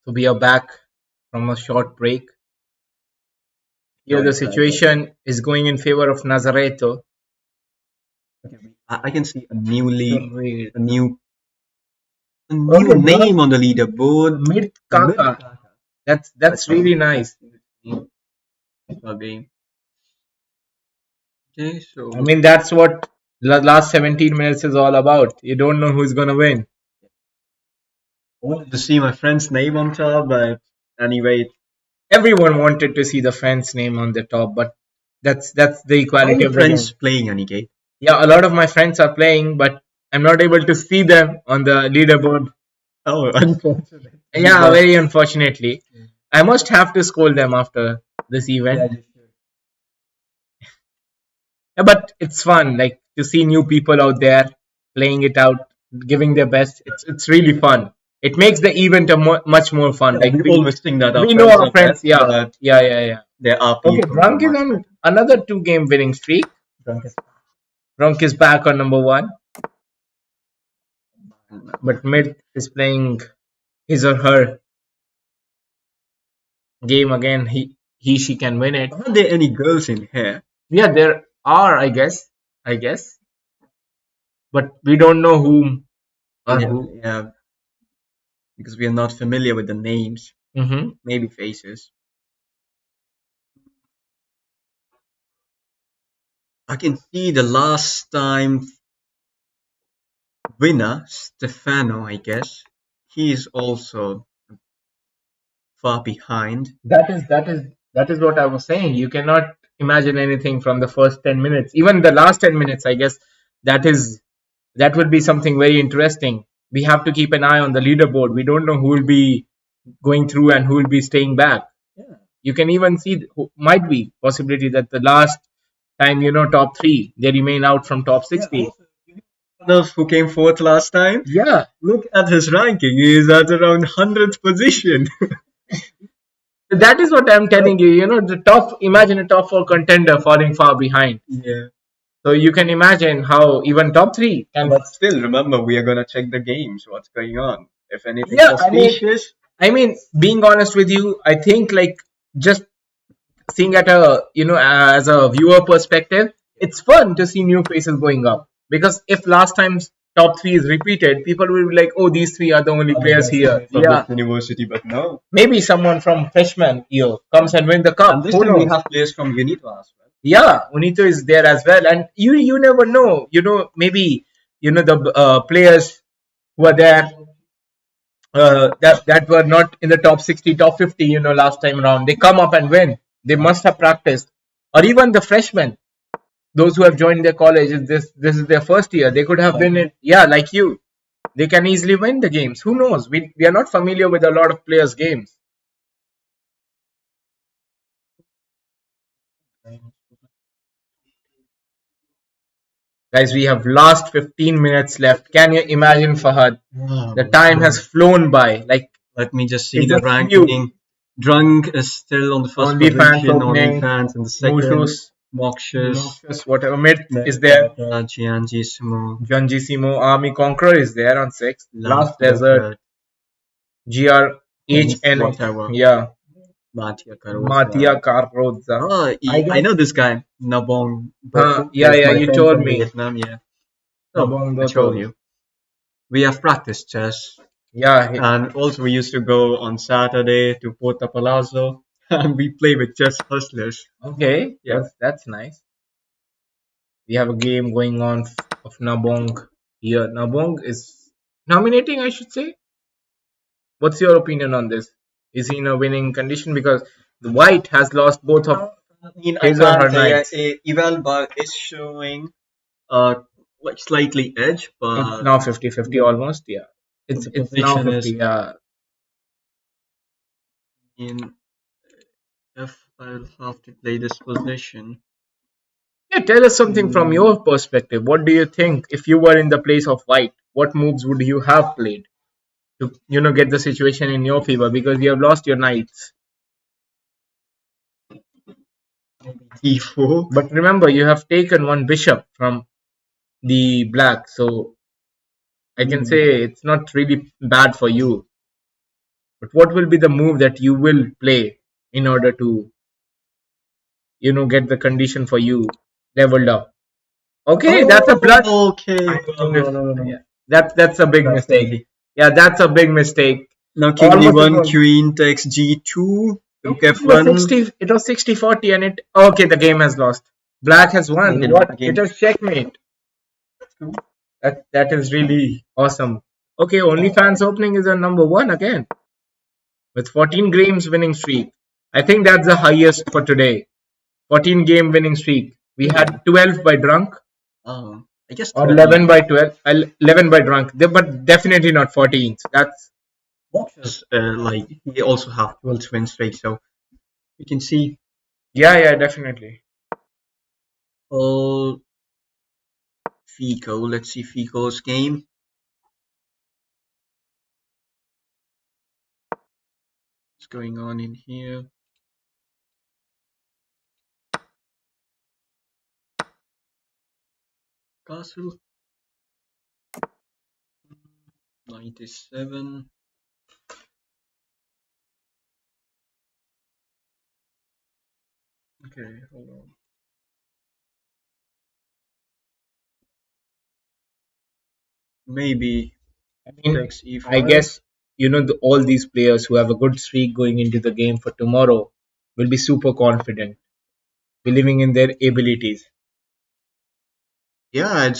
So we are back from a short break. Here the Right, right, right. situation is going in favor of Nazareto. Okay, I can see a new lead, Great. a new a new Okay, name on the leaderboard. Mirt Myth. Kaka. I That's think really nice. again. Okay, I so mean that's what the last 17 minutes is all about. You don't know who's gonna win. I wanted to see my friend's name on top, but anyway, Everyone wanted to see the friend's name on the top, but that's the how equality many of the friends game. playing Aniket? Yeah, a lot of my friends are playing, but I'm not able to see them on the leaderboard. Oh, unfortunate. You Yeah, lost. very unfortunately. I must have to scold them after this Yeah, event. you should. Yeah, but it's fun, like to see new people out there playing it out, giving their best. It's really fun. It makes the event much more fun. Yeah, Like we always think that our we know friends our are friends. best, Yeah, but yeah, yeah, yeah. there are Okay, people who are Drunk is much on better. another two-game winning streak. Drunk is Drunk is back on number one, fine. but Mid is playing his or her game again. She can win it. Are there any girls in here? Yeah, there are, I guess. I guess, but we don't know whom or Yeah, who. yeah, because we are not familiar with the names, Hmm. maybe faces. I can see the last time winner, Stefano, I guess. He is also far behind. That is what I was saying. You cannot imagine anything from the first 10 minutes. Even the last 10 minutes, I guess that will be something very interesting. We have to keep an eye on the leaderboard. We don't know who will be going through and who will be staying back. You can even see might be possibility that the last time top three they remain out from top 60. Knows who came fourth last time? Yeah, Look at his ranking. He is at around 100th position. that is what I'm telling you. The top. Imagine a top four contender falling far behind. Yeah. So you can imagine how even top three can. But still, remember, we are going to check the games. What's going on? If anything Yeah, suspicious. being honest with you, I think like just seeing at a as a viewer perspective, it's fun to see new faces going up because if last time's top three is repeated, people will be like, oh, these three are the only players here. From Yeah, this university, but no. maybe someone from freshman year comes and win the And cup. this Who time we knows? have players from Unito as well. Yeah, Unito is there as well, and you never know. Maybe the players who are there that were not in the top 60, top 50, last time around. They come up and win. They must have practiced. Or even the freshmen, those who have joined their college, this is their first year. They could have been in, yeah, like you. They can easily win the games. Who knows? We are not familiar with a lot of players' games. Guys, we have last 15 minutes left. Can you imagine, Fahad? The time has flown by. Like Let me just see it the just flew. ranking. Drunk is still on the first Only fans position. opening. OnlyFans in the second. Mushus, Moxus. Noxious, whatever. Myth is there. Giangisimo. Giangisimo Army Conqueror is there on 6th. Last Desert. GRHN. Whatever. Yeah. Matia Caruso. Matia Carrozza. Oh, I know this guy. Nabong. Yeah, That's yeah, my you friend told from me. Vietnam, yeah. Nabong I told Doto. you. We have practiced chess. Yeah, And also we used to go on Saturday to Porta Palazzo and we play with chess hustlers. okay. Yeah. That's nice. We have a game going on of Nabong here. Nabong is nominating, I should say. What's your opinion on this? Is he in a winning condition? Because the white has lost both of I his or her can't say knights. Eval bar is showing like slightly edge, It's but now 50-50 almost. Yeah. It's the it's now position 50. is Yeah. in if I'll have to play this position. Yeah, tell us something from your perspective. What do you think if you were in the place of white? What moves would you have played to get the situation in your favor because you have lost your knights? E4. But remember, you have taken one bishop from the black, so I can say it's not really bad for you. But what will be the move that you will play in order to get the condition for you leveled up? Okay, that's a blood. Okay. I don't know No. yeah, that's a big mistake. Yeah, that's a big mistake. Now king Almost it d1, was, queen takes g2, rook it was f1. 60. It was 60-40, and okay. The game has lost. Black has won. Again, What? again. It was checkmate. That is really awesome. Okay, OnlyFans opening is on number one again with 14 games winning streak. I think that's the highest for today. 14 game winning streak. We had 12 by drunk Oh, I guess or 12. 11 by 12, 11 by drunk, but definitely not 14. That's Boxes like they also have 12 win streak, so you can see yeah, definitely. all Fico. Let's see Fico's game. What's going on in here? Castle 97. Okay, hold on. Maybe I mean, takes I e5. guess all these players who have a good streak going into the game for tomorrow will be super confident, believing in their abilities. Yeah,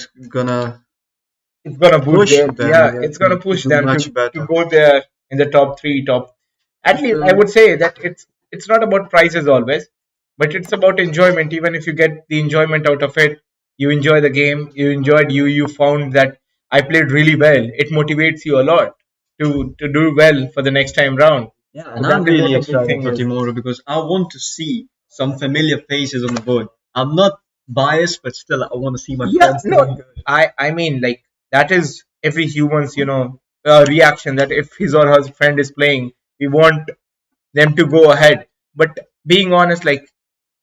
It's gonna boost push them. them, Yeah, yeah, it's gonna to push do them much to better. go there in the top three, top. At least I Because would say that it's not about prizes always, but it's about enjoyment. Even if you get the enjoyment out of it, you enjoy the game. You found that I played really well. It motivates you a lot to do well for the next time round. yeah, So and that I'm is what really the big excited thing for is. tomorrow because I want to see some familiar faces on the board. I'm not biased, but still, I want to see my Yeah, friends doing no, good. I mean like that is every human's reaction that if his or her friend is playing, we want them to go ahead. But being honest, like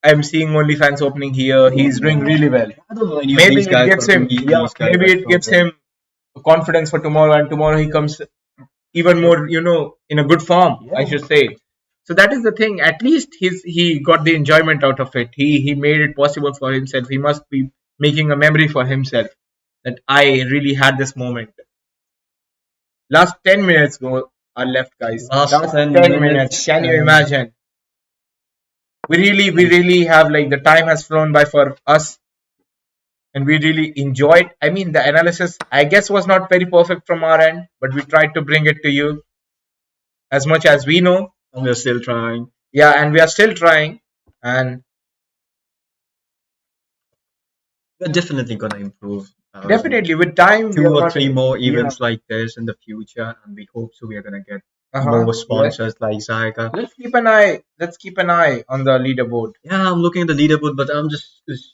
I'm seeing only fans opening here, he's doing really well. I don't know any of Maybe these it guys, gives but him, really, yeah, these guys maybe are it so gives good. him confidence for tomorrow, and tomorrow he comes even more, in a good form, I Yeah, should say. So that is the thing. At least he got the enjoyment out of it. He made it possible for himself. He must be making a memory for himself that I really had this moment. Last 10 minutes go are left, guys. last Last 10 10 minutes. minutes, Can you and imagine? We really have like the time has flown by for us, and we really enjoyed. I mean, the analysis I guess was not very perfect from our end, but we tried to bring it to you as much as we know. we're still trying. Yeah, and we are still trying. And We're definitely gonna improve definitely with time, we two are or gonna. three more Yeah. events like this in the future, and we hope so. We are gonna get Uh-huh. more Yes. sponsors like Zyga. Let's keep an eye on the leaderboard. Yeah, I'm looking at the leaderboard, but I'm just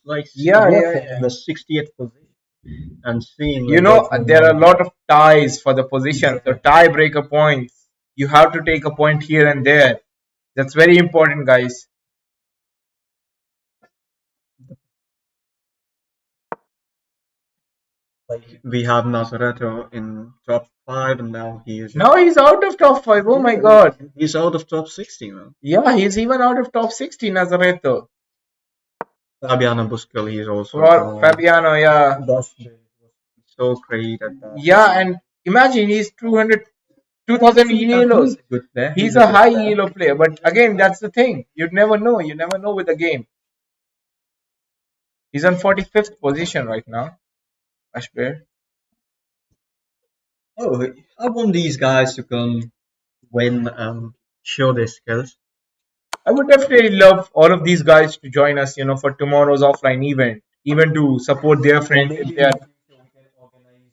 like Yeah, yeah, watching yeah. the 60th position and seeing You like know, what's going there are a on. lot of ties for the position. So Yeah, tiebreaker points. You have to take a point here and there. That's very important, guys. like we have Nazaretto in top five, and now he is just Now he's out of top five. Oh my yeah, god. he's out of top 60, man. Yeah, he's even out of top 60, Nazareto. Fabiano Busquel, he's also For gone. Fabiano, yeah. That's so great at that. Yeah, and imagine he's 200, 2000 He's ELOs. a good player. He's He's a a good high player. ELO player, but again, that's the thing. You'd never know. You never know with the game. He's on 45th position right now, Ashbear. Oh, I want these guys to come win and show their skills. I would definitely love all of these guys to join us, for tomorrow's offline event, even to support their Or friends if maybe they in are. the future we can organize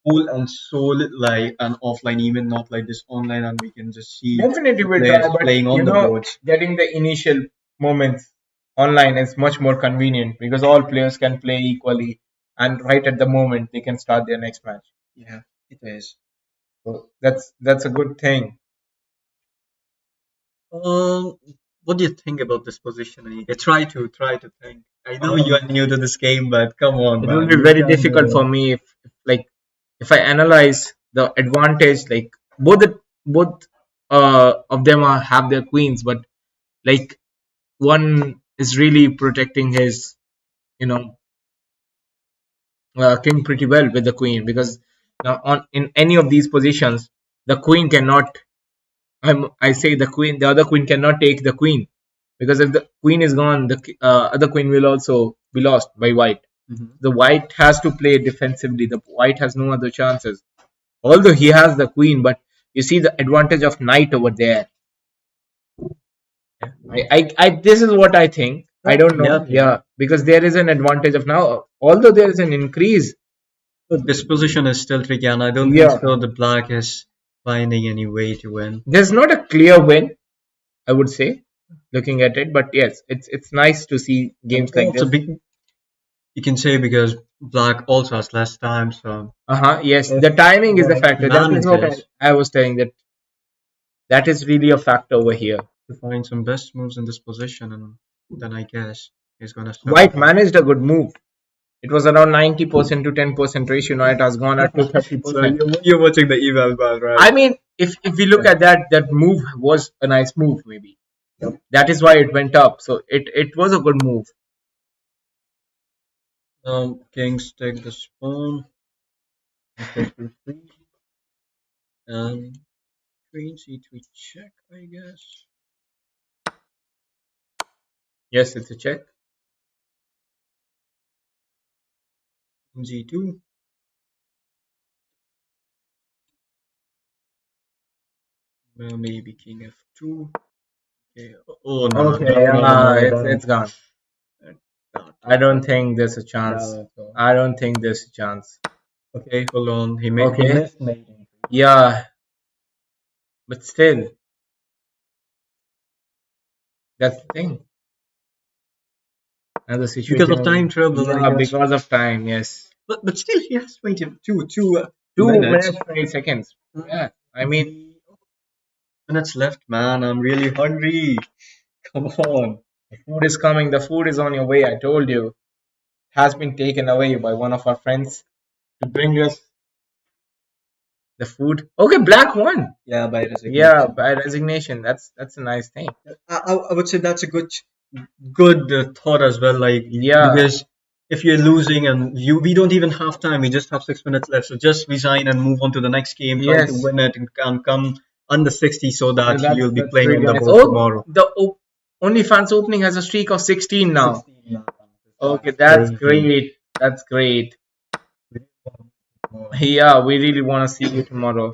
full and soul like an offline event, not like this online, and we can just see Definitely the will try, players but playing on the boards. getting the initial moments online is much more convenient because all players can play equally, and right at the moment they can start their next match. Yeah, it is. So that's a good thing. Um, what do you think about this position? Try to think. I know you are new to this game, but come on, It will man, be you very can difficult for know. me if I analyze the advantage, like both of them have their queens, but like one is really protecting his you know king pretty well with the queen, because now on in any of these positions the queen cannot, I say the other queen cannot take the queen, because if the queen is gone, the other queen will also be lost by white. Mhm. The white has to play defensively. The white has no other chances. Although he has the queen, but you see the advantage of knight over there. Yeah. This is what I think. I don't Yeah, know. yeah. Yeah, because there is an advantage of now. Although there is an increase. But this position is still tricky, and I don't think Yeah, so. The black is finding any way to win. there's not a clear win, I would say, looking at it. But yes, it's nice to see And games like also, this. you can say because black also has less time, so Uh huh. Yes, if the timing is the white factor. That is what manages I was saying, that is really a factor over here. to find some best moves in this position, and then I guess he's gonna White suffer. managed a good move. It was around 90% to 10% ratio. Now it has gone up to So 30%. you're watching the eval bar, I right? mean, if we look Yeah. at that move was a nice move, maybe. Yep. That is why it went up. So it was a good move. Kings take the spawn, take the and queen c3 check, I guess. Yes, it's a check. G2. Maybe King F2. Okay. Oh no, Okay, no, no, no, it's gone. that, I don't think there's a chance. that, that. I don't think there's a chance. Okay, hold on. He Okay. missed mating. Yeah, but still, that's the thing. And the Because of situation, time trouble, I yeah, guess. because of time, yes. But still, he has 22 Two minutes. minutes, 20 seconds. Yeah, I mean, 3 minutes left, man. I'm really hungry. Come on. the food is coming. The food is on your way. I told you. It has been taken away by one of our friends to bring us the food. Okay, black one. Yeah, by Yeah, resignation. by resignation. That's a nice thing. I would say that's a good thought as well. Like Yeah. because if you're losing and we don't even have time, we just have 6 minutes left. So just resign and move on to the next game. Try to Yes. win it and come under 60 so Yeah, that you'll be that's playing on really the nice. board Oh, tomorrow. the OnlyFans opening has a streak of 16 now. 16 now. Okay, That's that's crazy. great. That's great. Yeah, we really want to see you tomorrow.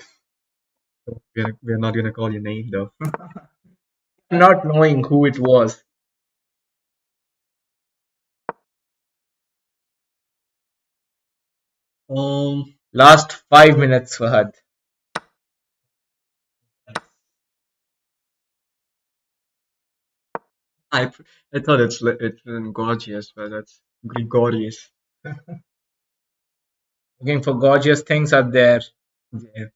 We're not gonna call your name though. Not knowing who it was. Um, Last 5 minutes, Fahad. I I thought it's gorgeous, but that's Gregorius. Looking for gorgeous things up there. Yeah.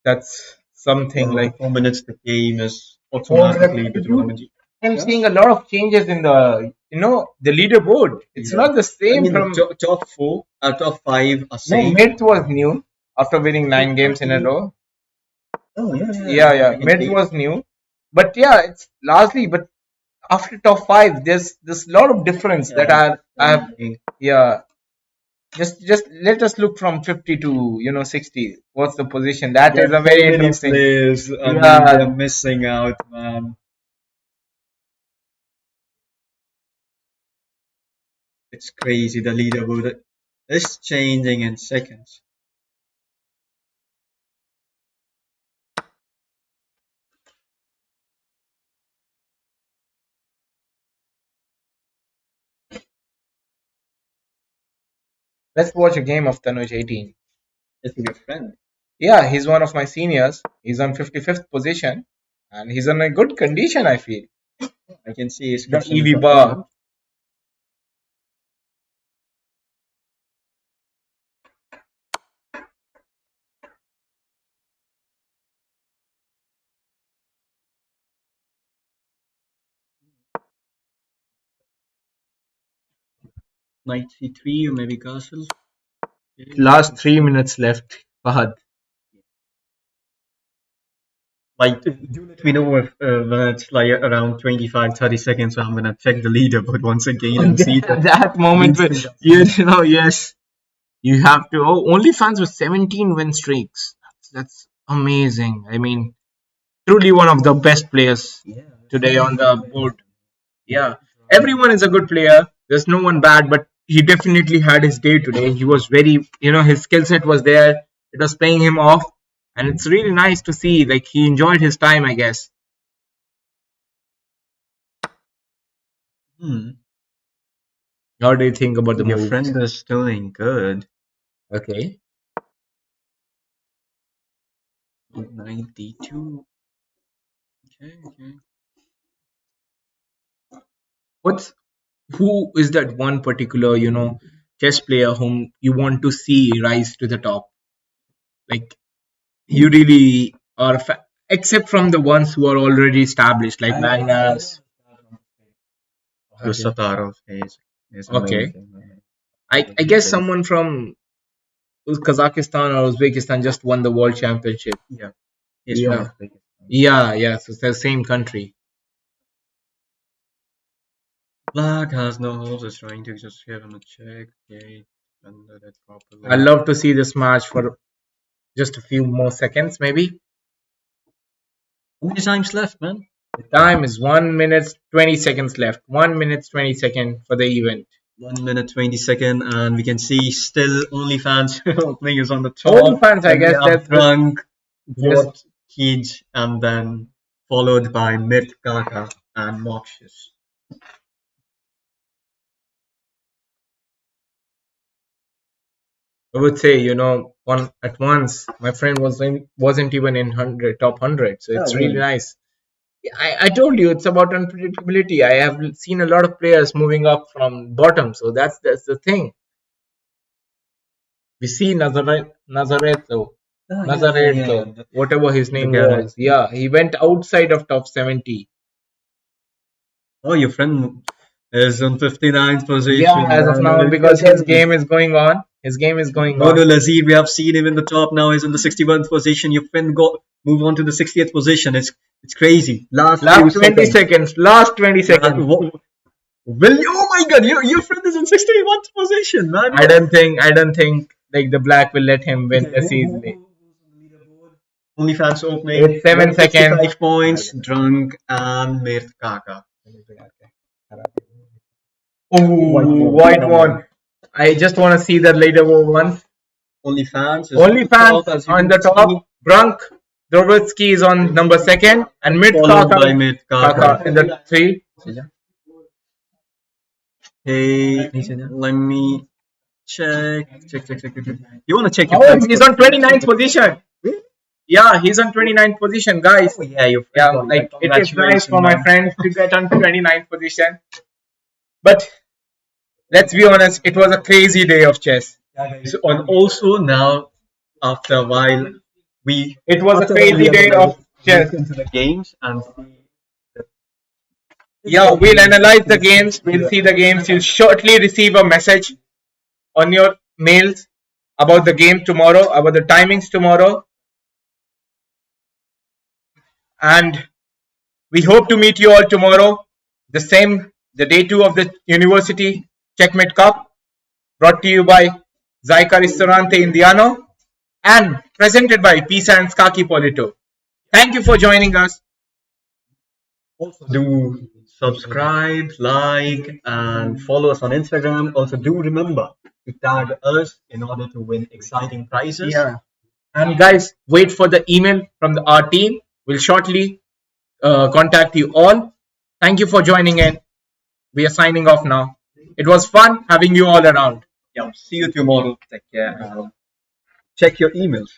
That's something After like 4 minutes, the game is 4 minutes. automatically the tournament. I'm Yeah. seeing a lot of changes in the leaderboard. It's Yeah. not the I same mean, the from. top four, top five are No, same. Myth was new after winning Oh, 9 games in a row. oh, yeah, Yeah, yeah, yeah, I can Myth see. was new, but yeah, it's largely. But after top five, there's a lot of difference that Yeah, I have. changing. Yeah, just let us look from 50 to 60. What's the position? That There is are a so very many interesting. players. I mean, Yeah, they're missing out, man. It's crazy. The leaderboard is changing in seconds. let's watch a game of Tanuj 18. It's your friend. Yeah, he's one of my seniors. He's on 55th position, and he's in a good condition. I feel I can see his the caption in EV front of bar. him. Knight C3 or maybe castle. Okay. Last 3 minutes left, Fahad. Like, do let me know if when it's like around 25, 30 seconds, so I'm gonna check the leaderboard once again and see that, the that moment, lead where speed. yes, you have to. Oh, OnlyFans with 17 win streaks. That's amazing. I mean, truly one of the best players Yeah, today so on many the players. board. Yeah, everyone is a good player. There's no one bad, but he definitely had his day today. He was very, his skill set was there. It was playing him off, and it's really nice to see. Like he enjoyed his time, I guess. Hmm. What do you think about the Your move? friend is doing good. Okay. 92. Okay, okay. What's who is that one particular, chess player whom you want to see rise to the top? Like you really are, except from the ones who are already established, like Magnus. The Okay. Satarov is Okay. amazing, man. I guess someone from Kazakhstan or Uzbekistan just won the world championship. Yeah, he's from Yeah, Uzbekistan. yeah. So it's the same country. Black has no holes. Is trying to just give him a check. Okay, under that properly. I love to see this match for just a few more seconds, maybe. How many times left, man? The time is 1 minute 20 seconds left. 1 minute 20 seconds for the event. 1 minute 20 seconds, and we can see still OnlyFans opening is on the top. OnlyFans, I And we guess have that's Drunk, Yes. Vot, Kij, and then followed by Myth, Kaka, and Noxious. I would say, one at once. My friend wasn't even in top 100, so it's really nice. I told you it's about unpredictability. I have seen a lot of players moving up from bottom, so that's the thing. We see Nazareto, whatever his name Garrett. was. Yeah, he went outside of top 70. Oh, your friend is on 59th position. Yeah, as of now, because his game is going on. His game is going on. Mono Lazir, we have seen him in the top now. He's in the 61th position. Your friend got move on to the 60th position. It's crazy. Last 20 seconds. Last 20 seconds. Will you? Oh my God! Your friend is in 61st position, man. I don't think like the black will let him win this easily. OnlyFans opening. It's 7 seconds. 5 points. Drunk and Myth, Kaka. Oh, white one. I just want to see that later one. OnlyFans On the top. Brunk. Drovitsky is on number 2nd. And Myth Kaka in the 3. Hey, let me check. You want to check? He's on 29th position. Yeah, he's on 29th position, guys. It is nice for my friends to get on 29th position. But let's be honest, it was a crazy day of chess. And also now, after a while, it was a crazy day of chess. Into the games and we'll analyze the games. We'll see the games. You'll shortly receive a message on your mails about the game tomorrow, about the timings tomorrow. And we hope to meet you all tomorrow. The day 2 of the University Checkmate Cup, brought to you by Zyka Ristorante Indiano and presented by Pisa and Skaki Polito. Thank you for joining us. Also do subscribe, like, and follow us on Instagram. Also do remember to tag us in order to win exciting prizes. Yeah. And guys, wait for the email from our team. We'll shortly contact you all. Thank you for joining in. We are signing off now. It was fun having you all around. Yeah, see you tomorrow. Take care. Check your emails.